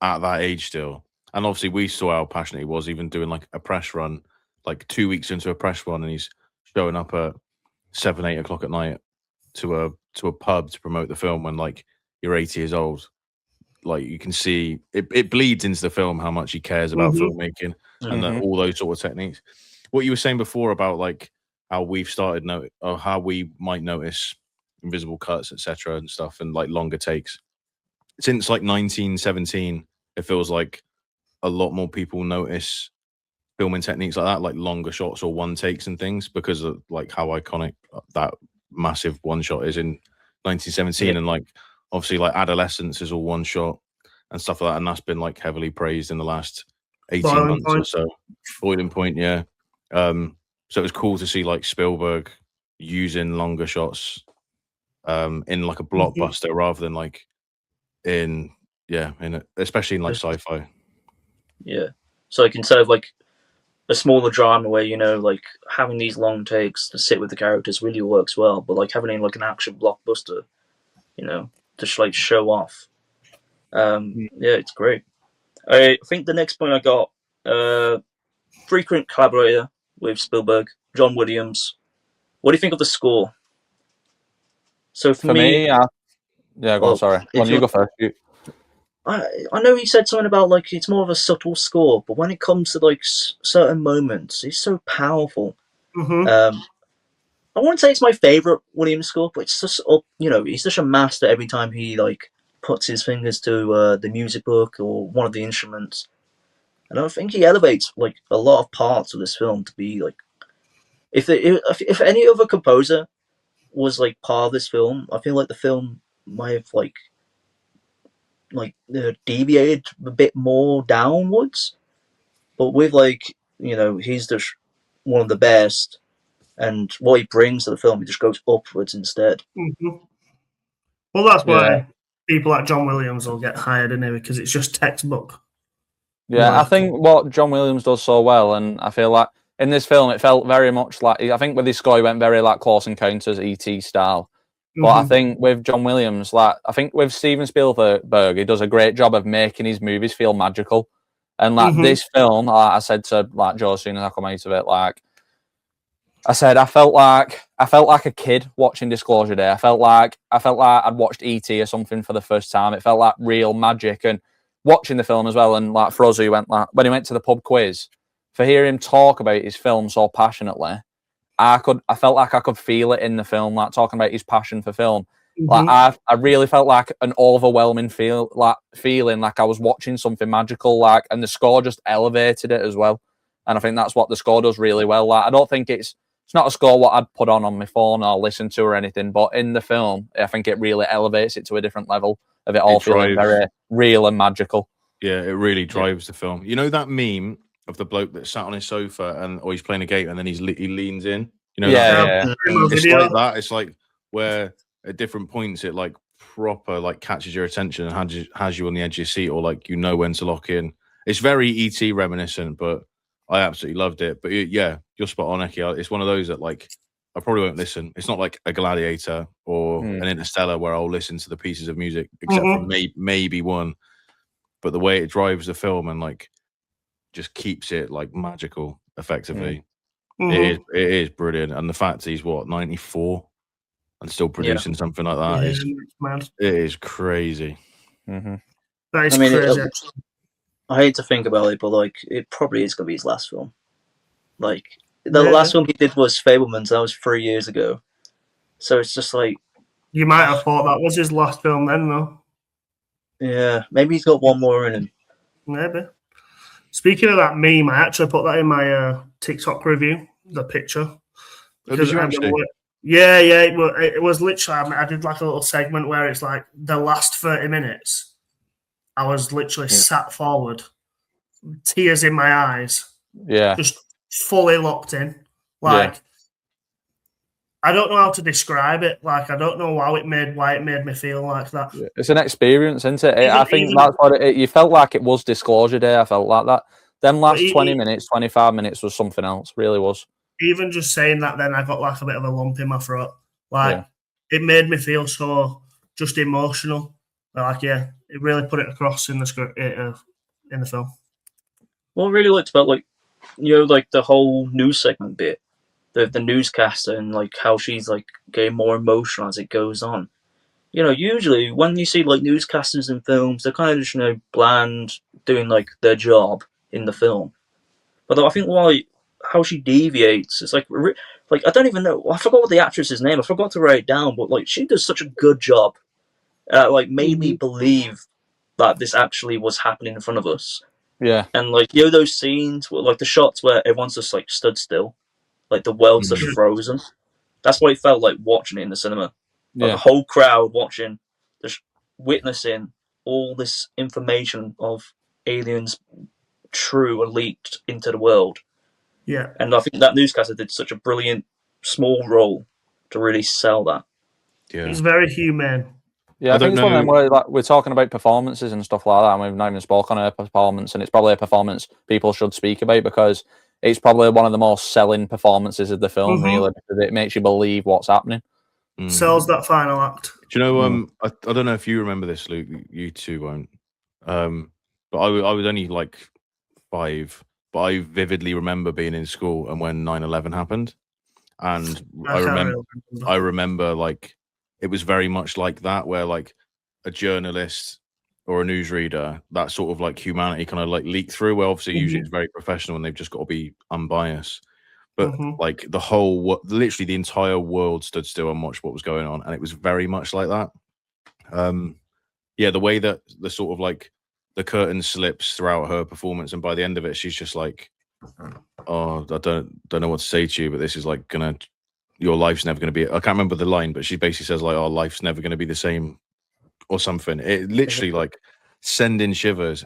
at that age still. And obviously, we saw how passionate he was, even doing like a press run, like 2 weeks into a press run, and he's showing up at 7, 8 o'clock at night to a pub to promote the film when like you're 80 years old. Like you can see it bleeds into the film how much he cares about filmmaking and all those sort of techniques. What you were saying before about like how we've started or how we might notice invisible cuts, etc., and stuff, and like longer takes. Since like 1917, it feels like a lot more people notice filming techniques like that, like longer shots or one takes and things, because of like how iconic that massive one shot is in 1917, and like obviously like Adolescence is all one shot and stuff like that, and that's been like heavily praised in the last 18 months or so. Boiling Point, yeah. So it was cool to see like Spielberg using longer shots in like a blockbuster rather than like especially in like sci-fi. Yeah. So like instead of like a smaller drama where like having these long takes to sit with the characters really works well, but like having like an action blockbuster, to like show off. Yeah, it's great. I think the next point I got, frequent collaborator with Spielberg, John Williams. What do you think of the score? So for me, yeah, go on. Sorry, you go first. I know he said something about like it's more of a subtle score, but when it comes to like certain moments, it's so powerful. I wouldn't say it's my favorite Williams score, but it's just he's such a master every time he like puts his fingers to the music book or one of the instruments, and I think he elevates like a lot of parts of this film to be like if any other composer was like part of this film, I feel like the film might have like deviated a bit more downwards, but with like he's just one of the best, and what he brings to the film, he just goes upwards instead. Well, that's why people like John Williams will get hired anyway, because it's just textbook. Yeah, I think what John Williams does so well, and I feel like in this film it felt very much like, I think with this score he went very like Close Encounters, E.T. style. But I think with John Williams, like I think with Steven Spielberg, he does a great job of making his movies feel magical. And like this film, like I said to like Joe as soon as I come out of it, like I said, I felt like a kid watching Disclosure Day. I felt like I'd watched E.T. or something for the first time. It felt like real magic. And watching the film as well, and like for us who went like when he went to the pub quiz, for hearing him talk about his film so passionately, I felt like I could feel it in the film, like talking about his passion for film. Like I really felt like an overwhelming feeling like I was watching something magical, like, and the score just elevated it as well. And I think that's what the score does really well. Like I don't think it's not a score what I'd put on my phone or listen to or anything, but in the film, I think it really elevates it to a different level of it all feeling very real and magical. Yeah, it really drives the film. You know that meme of the bloke that sat on his sofa or he's playing a game and then he leans in. You know, Yeah, that it's like that. It's like where at different points it like proper like catches your attention and has you on the edge of your seat, or like you know when to lock in. It's very ET reminiscent, but I absolutely loved it. But yeah, you're spot on, Eccy. It's one of those that like I probably won't listen. It's not like a Gladiator or an Interstellar where I'll listen to the pieces of music, except for maybe one. But the way it drives the film and like just keeps it like magical, effectively, it is brilliant. And the fact he's 94 and still producing something like that is it is crazy. That is crazy. I hate to think about it, but like it probably is gonna be his last film. Like the last film he did was Fabelmans. That was 3 years ago. So it's just like you might have thought that was his last film then, though. Yeah, maybe he's got one more in him. Maybe. Speaking of that meme, I actually put that in my TikTok review, the picture. Did you actually? Yeah, it was literally, I did like a little segment where it's like the last 30 minutes, I was literally sat forward, tears in my eyes. Yeah. Just fully locked in. Like, I don't know how to describe it. Like, I don't know why it made me feel like that. It's an experience, isn't it? I think that's what you felt like. It was Disclosure Day. I felt like that. Them last 20 minutes, 25 minutes was something else. Really was. Even just saying that, then I got like a bit of a lump in my throat. Like, it made me feel so just emotional. Like, it really put it across in the script, in the film. What I really liked about like the whole news segment bit. The newscaster and like how she's like getting more emotional as it goes on. Usually when you see like newscasters in films, they're kind of just bland, doing like their job in the film. But I think how she deviates, it's like I don't even know. I forgot what the actress's name. I forgot to write it down, but like she does such a good job. Like made me believe that this actually was happening in front of us. Yeah. And like those scenes, like the shots where everyone's just like stood still. Like the world's just frozen. That's what it felt like watching it in the cinema. Like the whole crowd watching, just witnessing all this information of aliens true and leaked into the world. Yeah. And I think that newscaster did such a brilliant small role to really sell that. Yeah. It's very humane. Yeah, I think it's one of them where like, we're talking about performances and stuff like that, and we've not even spoken on her performance, and it's probably a performance people should speak about because it's probably one of the most selling performances of the film, really, because it makes you believe what's happening. Sells that final act. Do you know, I don't know if you remember this, Luke, you two won't. But I was only like 5, but I vividly remember being in school and when 9/11 happened. And I remember like, it was very much like that, where like a journalist or a newsreader, that sort of like humanity kind of like leaked through. Well, obviously, usually it's very professional and they've just got to be unbiased. But like literally the entire world stood still and watched what was going on, and it was very much like that. The way that the sort of like the curtain slips throughout her performance, and by the end of it, she's just like, "Oh, I don't know what to say to you, but this is like your life's never gonna be." I can't remember the line, but she basically says like, "Oh, life's never gonna be the same," or something. It literally like sending shivers,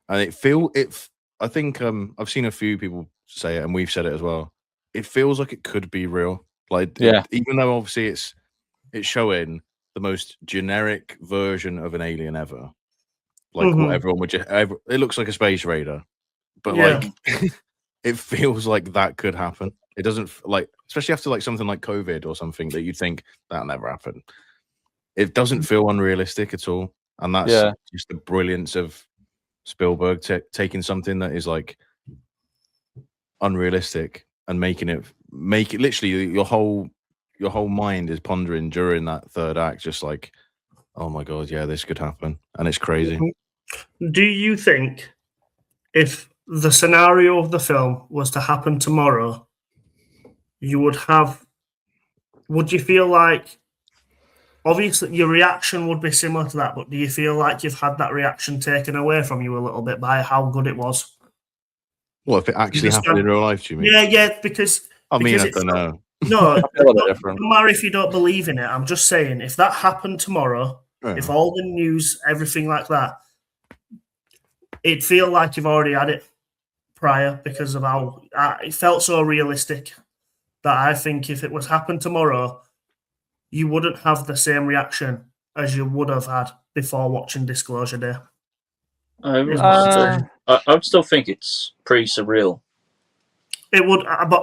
and I think I've seen a few people say it, and we've said it as well. It feels like it could be real. Like, even though obviously it's showing the most generic version of an alien ever. Like what everyone would it looks like a space raider, but like it feels like that could happen. It doesn't like, especially after like something like COVID or something that you'd think that'll never happen. It doesn't feel unrealistic at all, and that's just the brilliance of Spielberg taking something that is like unrealistic and make it literally your whole mind is pondering during that third act, just like, oh my god, yeah, this could happen, and it's crazy. Do you think if the scenario of the film was to happen tomorrow, would you feel like, obviously your reaction would be similar to that, but do you feel like you've had that reaction taken away from you a little bit by how good it was? Well, if it actually happened in real life, do you mean? Yeah, because I don't know. No, no matter if you don't believe in it. I'm just saying, if that happened tomorrow, if all the news, everything like that, it'd feel like you've already had it prior because of how it felt so realistic that I think if it was happened tomorrow, you wouldn't have the same reaction as you would have had before watching Disclosure Day. I would still think it's pretty surreal. It would, but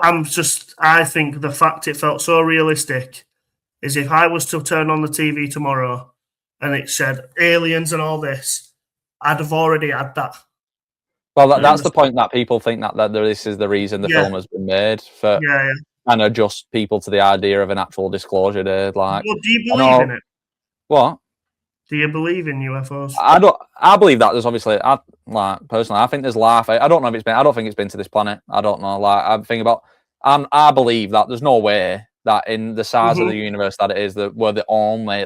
I think the fact it felt so realistic is if I was to turn on the TV tomorrow and it said aliens and all this, I'd have already had that. Well, that's the point, that people think that this is the reason the film has been made, for and adjust people to the idea of an actual Disclosure Day. Like, well, do you believe in it? What? Do you believe in UFOs? I believe that there's obviously, personally, I think there's life. I don't know if it's been. I don't think it's been to this planet. I don't know. Like, I'm thinking about. I believe that there's no way that in the size of the universe that it is, that we're the only.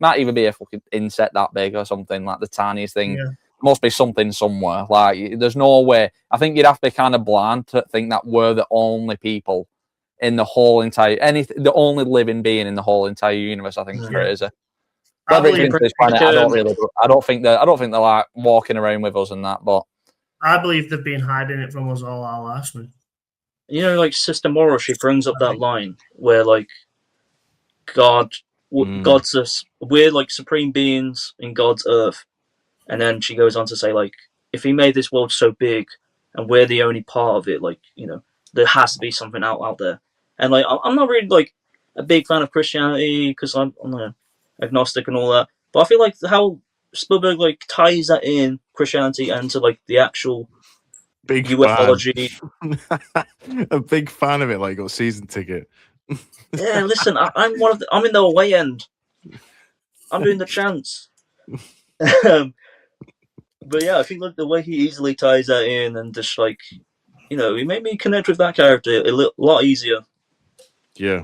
Might even be a fucking insect that big or something, like the tiniest thing. Yeah. Must be something somewhere. Like, there's no way. I think you'd have to be kind of blind to think that we're the only people in the whole entire the only living being in the whole entire universe. I think there is a. Whether it's been to this planet, I don't think they're like walking around with us and that. But I believe they've been hiding it from us all our lives. You know, like Sister Moro, she brings up that line where like God's we're like supreme beings in God's earth, and then she goes on to say like, if He made this world so big and we're the only part of it, like, you know, there has to be something out there. And like, I'm not really like a big fan of Christianity because I'm agnostic and all that, but I feel like how Spielberg like ties that in Christianity and to like the actual big ufology. A big fan of it. Like, got season ticket. Yeah, listen, I'm in the away end. I'm doing the chance. But yeah, I think like the way he easily ties that in and just like, you know, he made me connect with that character a lot easier. Yeah.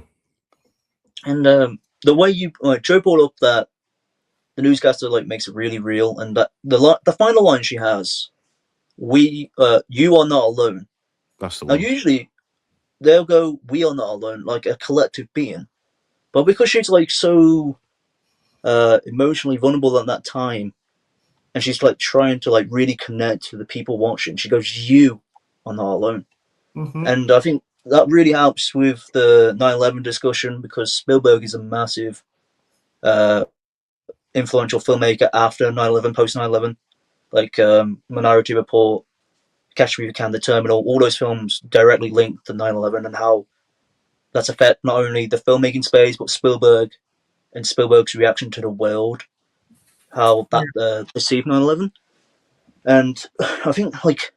And the way you Joe brought up that the newscaster like makes it really real, and that the final line she has, you are not alone. That's the one. Now usually they'll go, we are not alone, like a collective being, but because she's like so emotionally vulnerable at that time, and she's like trying to like really connect to the people watching, she goes, you are not alone. And I think that really helps with the 9/11 discussion, because Spielberg is a massive influential filmmaker after 9/11, post 9/11, like Minority Report, Catch Me If You Can, The Terminal. All those films directly linked to 9/11 and how that's affected not only the filmmaking space but Spielberg and Spielberg's reaction to the world, how that perceived 9/11. And I think like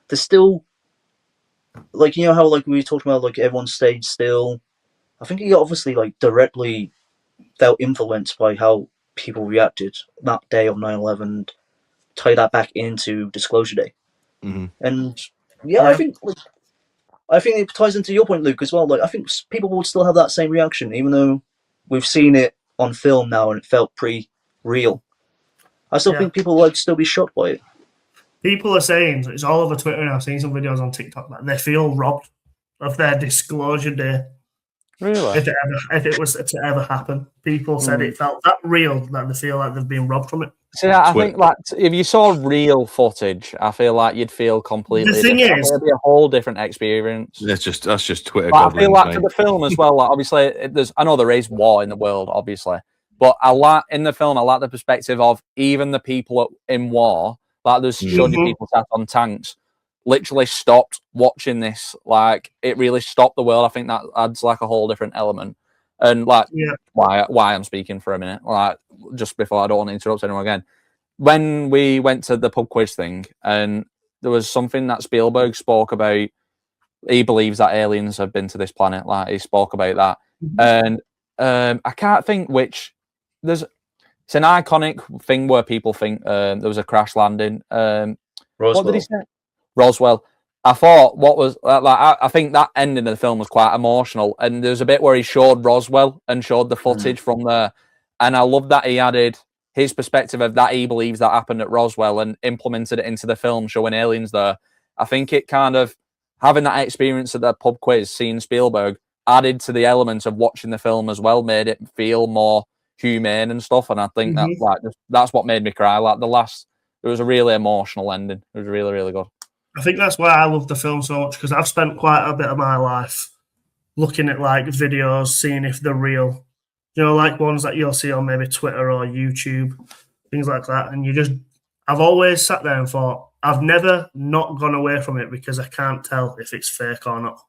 there's still, like, you know how like we talked about like everyone stayed still. I think he obviously like directly felt influenced by how people reacted that day of 9/11, tie that back into Disclosure Day. And I think it ties into your point, Luke, as well. Like, I think people would still have that same reaction, even though we've seen it on film now and it felt pretty real. I still think people would still be shocked by it. People are saying, it's all over Twitter, and I've seen some videos on TikTok, that they feel robbed of their Disclosure Day. Really? If it was to ever happen, people said it felt that real that they feel like they've been robbed from it. See, I think like if you saw real footage, I feel like you'd feel completely. The thing different. It'd be a whole different experience. That's just Twitter. But I feel like for the film as well. Like, obviously, I know there is war in the world, obviously, but in the film, I like the perspective of even the people in war. Like, there's showed you people sat on tanks, literally stopped watching this. Like, it really stopped the world. I think that adds like a whole different element. And like, why I'm speaking for a minute, like, just before, I don't want to interrupt anyone again. When we went to the pub quiz thing, and there was something that Spielberg spoke about, he believes that aliens have been to this planet. Like, he spoke about that, and I can't think which. It's an iconic thing where people think there was a crash landing. Roswell. What did he say? Roswell. I thought I think that ending of the film was quite emotional, and there's a bit where he showed Roswell and showed the footage from there, and I love that he added his perspective of that he believes that happened at Roswell and implemented it into the film, showing aliens there. I think it kind of, having that experience at the pub quiz, seeing Spielberg, added to the element of watching the film as well, made it feel more humane and stuff. And I think that's what made me cry. Like, the last It was a really emotional ending. It was really, really good. I think that's why I love the film so much, because I've spent quite a bit of my life looking at like videos, seeing if they're real. You know, like ones that you'll see on maybe Twitter or YouTube, things like that. And I've always sat there and thought, I've never not gone away from it because I can't tell if it's fake or not.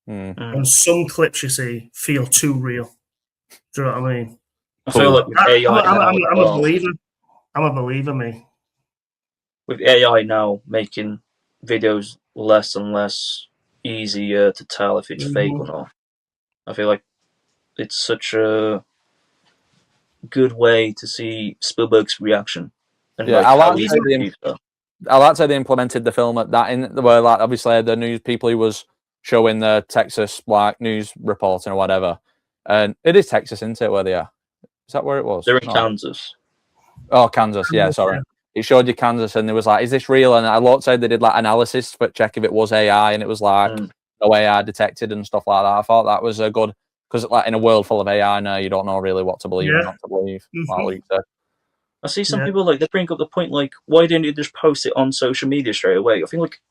And some clips you see feel too real. Do you know what I mean? I feel like with AI I'm a believer. I'm a believer, me. With AI now making videos less and less easier to tell if it's fake or not. I feel like it's such a good way to see Spielberg's reaction and Yeah, like how he's I like how they implemented the film at that in where like obviously the news people who was showing the Texas like news reporting or whatever, and it is Texas, isn't it? Where they are? Is that where it was? They're in Kansas. Oh, Kansas. Yeah, sorry. It showed you Kansas, and there was like, "Is this real?" And I looked said they did like analysis to check if it was AI, and it was like no AI detected and stuff like that. I thought that was a good because like in a world full of AI now, you don't know really what to believe and not to believe. Like what you said. I see some people like they bring up the point like, why didn't you just post it on social media straight away? I think like,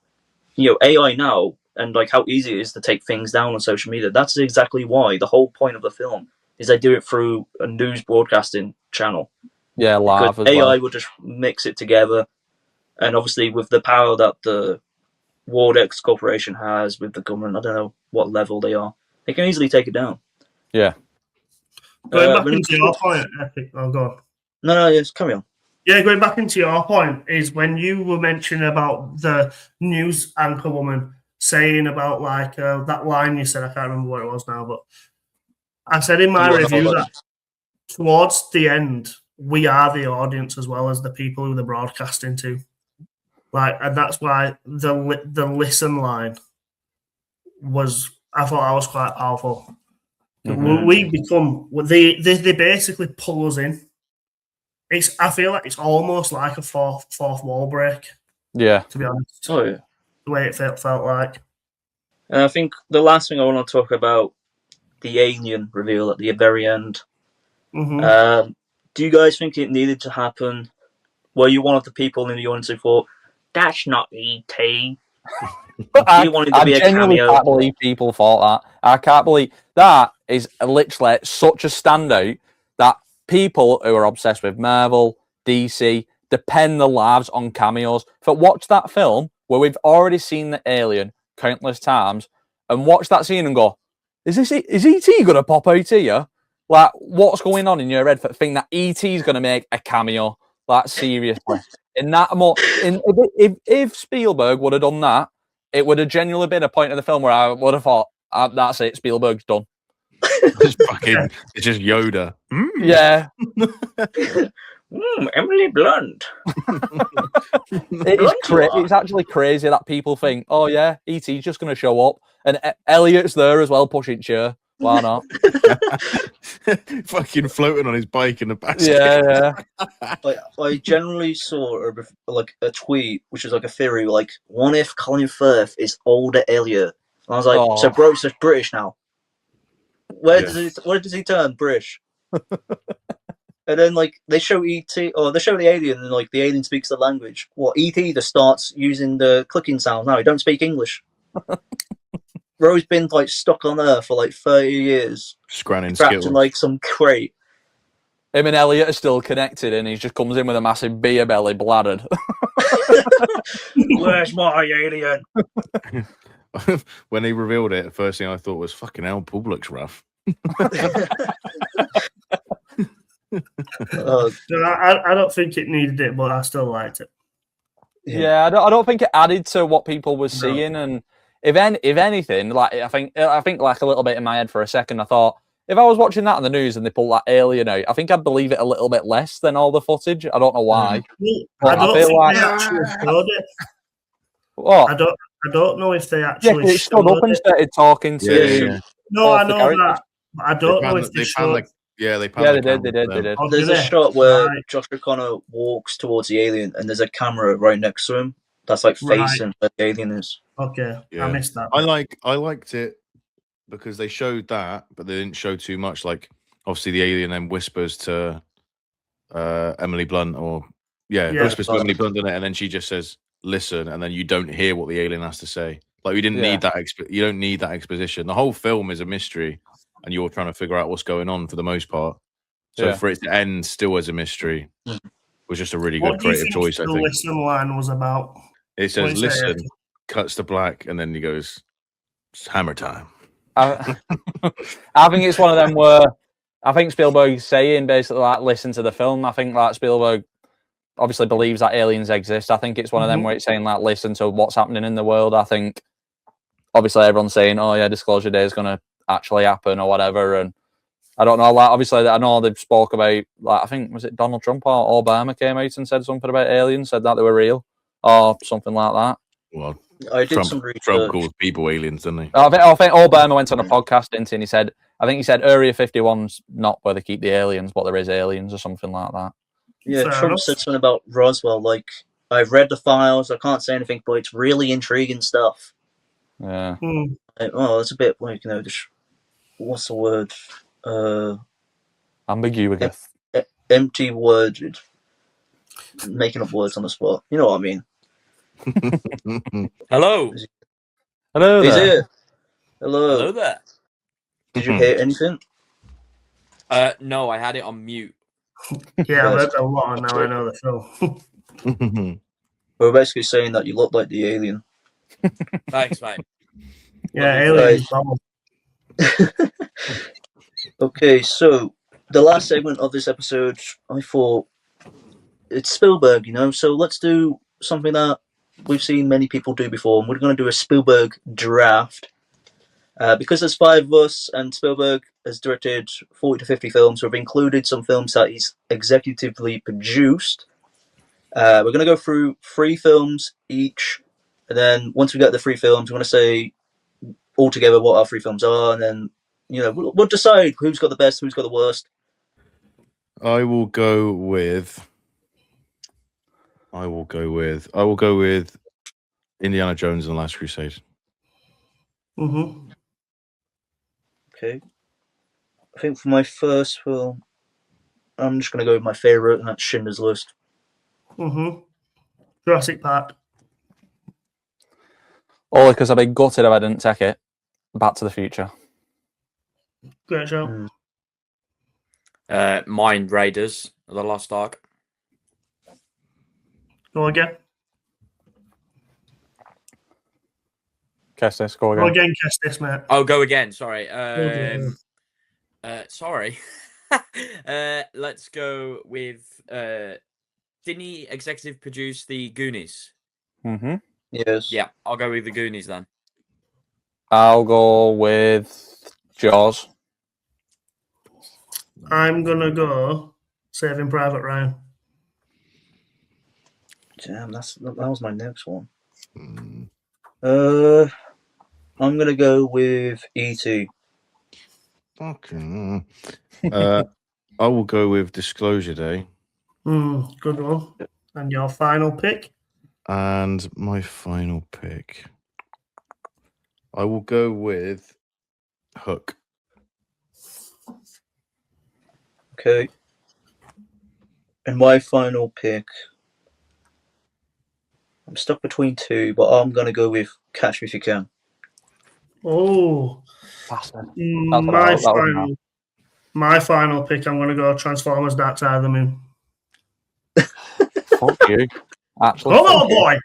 you know, AI now and like how easy it is to take things down on social media. That's exactly why the whole point of the film is they do it through a news broadcasting channel. Yeah, live as AI well. will just mix it together, and obviously with the power that the Wardex Corporation has with the government, I don't know what level they are, they can easily take it down. Yeah. Going back into your point, Epic. Oh, go on. No, yes, carry on. Yeah, going back into your point is when you were mentioning about the news anchor woman saying about like that line you said, I can't remember what it was now, but I said in my review that towards the end, we are the audience as well as the people who they're broadcasting to. Like, and that's why the listen line was, I thought that was quite powerful. We become, they basically pull us in. I feel like it's almost like a fourth wall break. Yeah. To be honest. Oh yeah. The way it felt like. And I think the last thing I want to talk about, the alien reveal at the very end. Do you guys think it needed to happen? Were you one of the people in the audience who thought, that's not E.T.? I genuinely can't believe people thought that. I can't believe that is literally such a standout that people who are obsessed with Marvel, DC, depend their lives on cameos. But watch that film where we've already seen the alien countless times and watch that scene and go, is E.T. going to pop out here? Like, what's going on in your head for think that E.T. is going to make a cameo? Like, seriously. In that if Spielberg would have done that, it would have genuinely been a point in the film where I would have thought, that's it, Spielberg's done. It's just Yoda. Yeah. Emily Blunt. It's actually crazy that people think, oh yeah, E.T.'s just going to show up. And Elliot's there as well, pushing chair. Why not? Fucking floating on his bike in the basket. Yeah. I generally saw a tweet, which was like a theory, like, what if Colin Firth is older Elliot? And I was like, so bro's just British now. Where does he turn British? And then like they show E.T. or they show the alien, and like the alien speaks the language. What E.T. just starts using the clicking sound now. He don't speak English. Bro's been like stuck on Earth for like 30 years, scranning trapped Skittles in like some crate. Him and Elliot are still connected, and he just comes in with a massive beer belly, bladdered. Where's my alien? When he revealed it, the first thing I thought was, "Fucking hell, Paul looks rough." I don't think it needed it, but I still liked it. Yeah, I don't think it added to what people were seeing, and if anything, like I think like a little bit in my head for a second, I thought if I was watching that on the news and they pull that alien out, I think I'd believe it a little bit less than all the footage. I don't know why. I don't think they actually showed it. What? I don't know if they actually it stood up and started talking to you. No, I know that. But I don't know if they showed. They did. There's a shot where Josh O'Connor walks towards the alien, and there's a camera right next to him. That's like facing where the alien is. Okay, I missed that. I liked it because they showed that, but they didn't show too much. Like obviously the alien then whispers to Emily Blunt or Yeah. whispers when he bumped on it, and then she just says, "Listen," and then you don't hear what the alien has to say. Like we didn't need that. You don't need that exposition. The whole film is a mystery, and you're trying to figure out what's going on for the most part. So for it to end still as a mystery was just a really good creative choice. I think. The listen line was about. It says, "Listen," cuts to black, and then he goes, "It's hammer time." I think it's one of them where I think Spielberg's saying basically like listen to the film. I think like Spielberg obviously believes that aliens exist. I think it's one of them where it's saying like listen to what's happening in the world. I think obviously everyone's saying, oh yeah, Disclosure Day is going to actually happen or whatever, and I don't know. Like obviously I know they spoke about like I think was it Donald Trump or Obama came out and said something about aliens, said that they were real or something like that. Well, I did some research. Trump calls people aliens, didn't he? I think Obama went on a podcast, didn't he? And he said, I think he said Area 51's not where they keep the aliens, but there is aliens or something like that. Yeah, Trump said something about Roswell. Like, I've read the files. I can't say anything, but it's really intriguing stuff. Yeah. Like, oh, it's a bit like just what's the word? Ambiguous. Empty word. Making up words on the spot. You know what I mean? Hello. Hello there. He's here. Hello. Hello there. Did you hear anything? No, I had it on mute. Yeah, I've heard a lot now. I know the film. We're basically saying that you look like the alien. Thanks, mate. Yeah, aliens. Okay, so the last segment of this episode, I thought it's Spielberg, so let's do something that we've seen many people do before, and we're going to do a Spielberg draft. Because there's 5 of us, and Spielberg has directed 40 to 50 films, so we've included some films that he's executively produced. We're going to go through 3 films each, and then once we get the 3 films, we're going to say all together what our 3 films are, and then we'll decide who's got the best, who's got the worst. I will go with Indiana Jones and the Last Crusade. Okay. I think for my first film, I'm just going to go with my favourite, and that's Schindler's List. Jurassic Park. Only because I'd be gutted if I didn't take it. Back to the Future. Great show. Mine, Raiders of the Lost Ark. Go again. Kestis, go again. Go again, Kestis, mate. Oh, go again. Sorry. Sorry. Let's go with. Didn't he executive produce the Goonies? Yes. Yeah, I'll go with the Goonies then. I'll go with Jaws. I'm gonna go Saving Private Ryan. Damn, that was my next one. I'm gonna go with E.T. Okay. I will go with Disclosure Day. Good one. And your final pick? And my final pick, I will go with Hook. Okay. And my final pick, I'm stuck between 2, but I'm gonna go with Catch Me If You Can. Oh, my final pick. I'm gonna go Transformers: Dark Side of the Moon. Fuck you. Actually, come on, boy.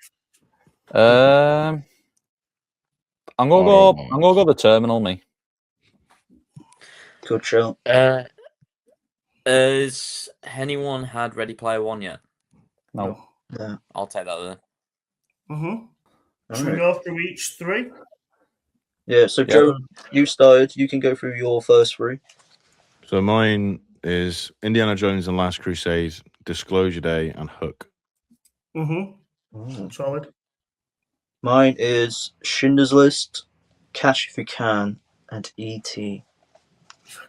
I'm gonna go the Terminal. Me. Good show. Has anyone had Ready Player One yet? No. Yeah. I'll take that then. Should we go through each 3? Yeah. So Joe, you started. You can go through your first 3. So mine is Indiana Jones and Last Crusade, Disclosure Day, and Hook. Solid. Mine is Schindler's List, Catch If You Can, and E.T.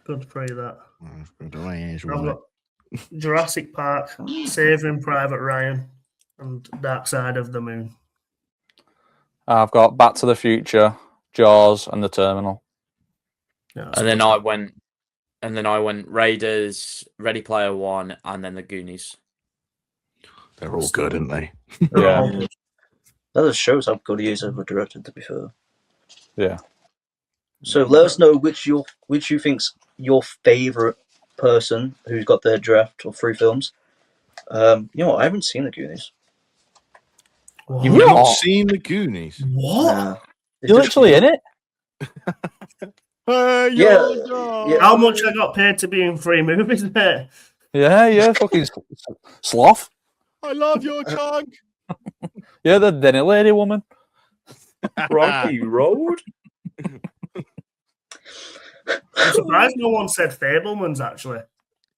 Good for you, that. I've got Jurassic Park, Saving Private Ryan, and Dark Side of the Moon. I've got Back to the Future, Jaws, and the Terminal. Yeah, and then I went Raiders, Ready Player One, and then the Goonies. They're all good, aren't they? Yeah. That just shows how good he is as a director, to be fair. Yeah. So let us know which you think's your favourite person who's got their draft of 3 films. You know what? I haven't seen the Goonies. You've Yeah. not seen the Goonies? What? Nah. You're literally in it. Yeah. How much I got paid to be in 3 movies there? Yeah, fucking sloth. I love your chunk. Yeah, the dinner lady woman. Rocky Road. I'm surprised no one said Fablemans, actually.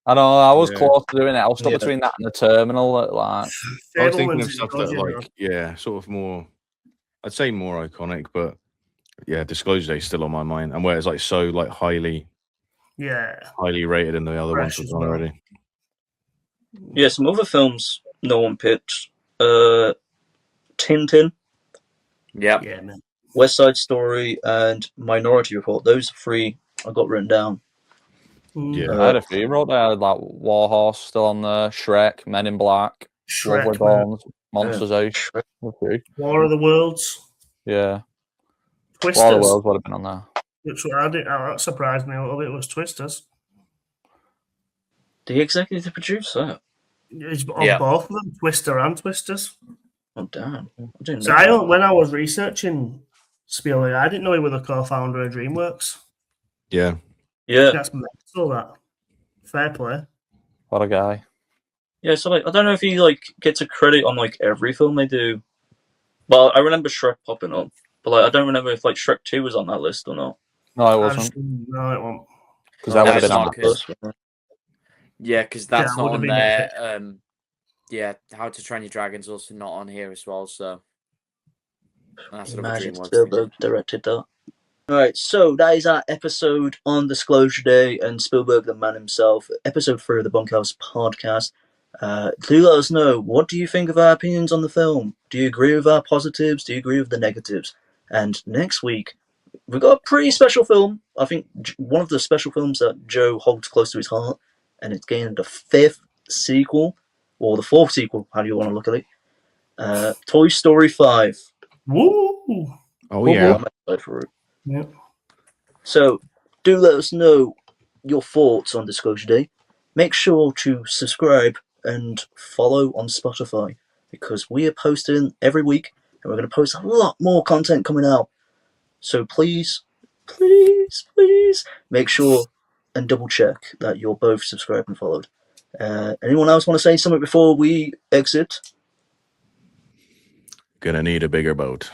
I know, I was Yeah. close to doing it. I was stuck Yeah. between that and the terminal. Like, I was thinking Fablemans of is stuff good, that, you know. like, yeah, sort of more. I'd say more iconic, but yeah, Disclosure Day is still on my mind, and where it's like so like highly rated, and the other Fresh ones as have gone well. already. Yeah, some other films no one picked. Tintin, Yep. Yeah, man. West Side Story, and Minority Report. Those 3 I got written down. Yeah. I had a few wrote there, like Warhorse still on there, Shrek, Men in Black, Lovely Shrek, man. Bones, Monsters House. Shrek. Okay. War of the Worlds. Yeah. War of Twisters. the Worlds would have been on there. Which that surprised me a little bit, was Twisters. The executive producer. It's on Yeah. both of them, Twister and Twisters. Oh damn! I didn't So know. when I was researching Spielberg, I didn't know he was the co-founder of DreamWorks. Yeah. Yeah, That's mental, that. Fair play. What a guy. yeah. So like, I don't know if he like gets a credit on like every film they do. Well, I remember Shrek popping up, but like I don't remember if like Shrek 2 was on that list or not. No, it I wasn't. just, no, it won't. Because that would have That's been on not the good. list. First one. Yeah, because that's it not would've on been there. epic. Yeah, How to Train Your Dragon's also not on here as well. So that's another Imagine DreamWorks thing. Spielberg directed that. Alright, so that is our episode on Disclosure Day and Spielberg, the man himself. Episode 3 of the Bunkhouse podcast. Do let us know, what do you think of our opinions on the film? Do you agree with our positives? Do you agree with the negatives? And next week, we've got a pretty special film. I think one of the special films that Joe holds close to his heart, and it's getting the 5th sequel, or the 4th sequel, how do you want to look at it? Toy Story 5. Woo! Oh yeah. I'm excited for it. Yep. So, do let us know your thoughts on Disclosure Day. Make sure to subscribe and follow on Spotify, because we are posting every week, and we're going to post a lot more content coming out. So please make sure and double check that you're both subscribed and followed. Anyone else want to say something before we exit? Gonna need a bigger boat.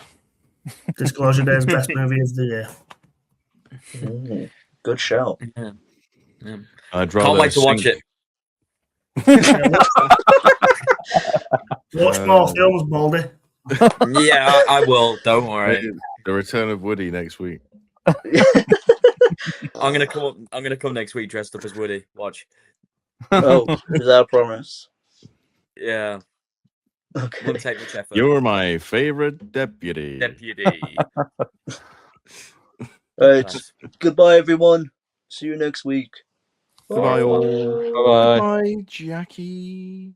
Disclosure Day's best movie of the year. Ooh, good shout. Yeah. I'd rather Can't wait to watch sink- it. Watch more films, Baldy. Yeah, I will. Don't worry. The return of Woody next week. I'm gonna come next week dressed up as Woody. Watch. Oh, is that a promise? Yeah. Okay. Won't take much effort. You're my favorite deputy. Deputy. Alright, Nice. goodbye everyone. See you next week. Goodbye all. Bye-bye. Bye, Jackie.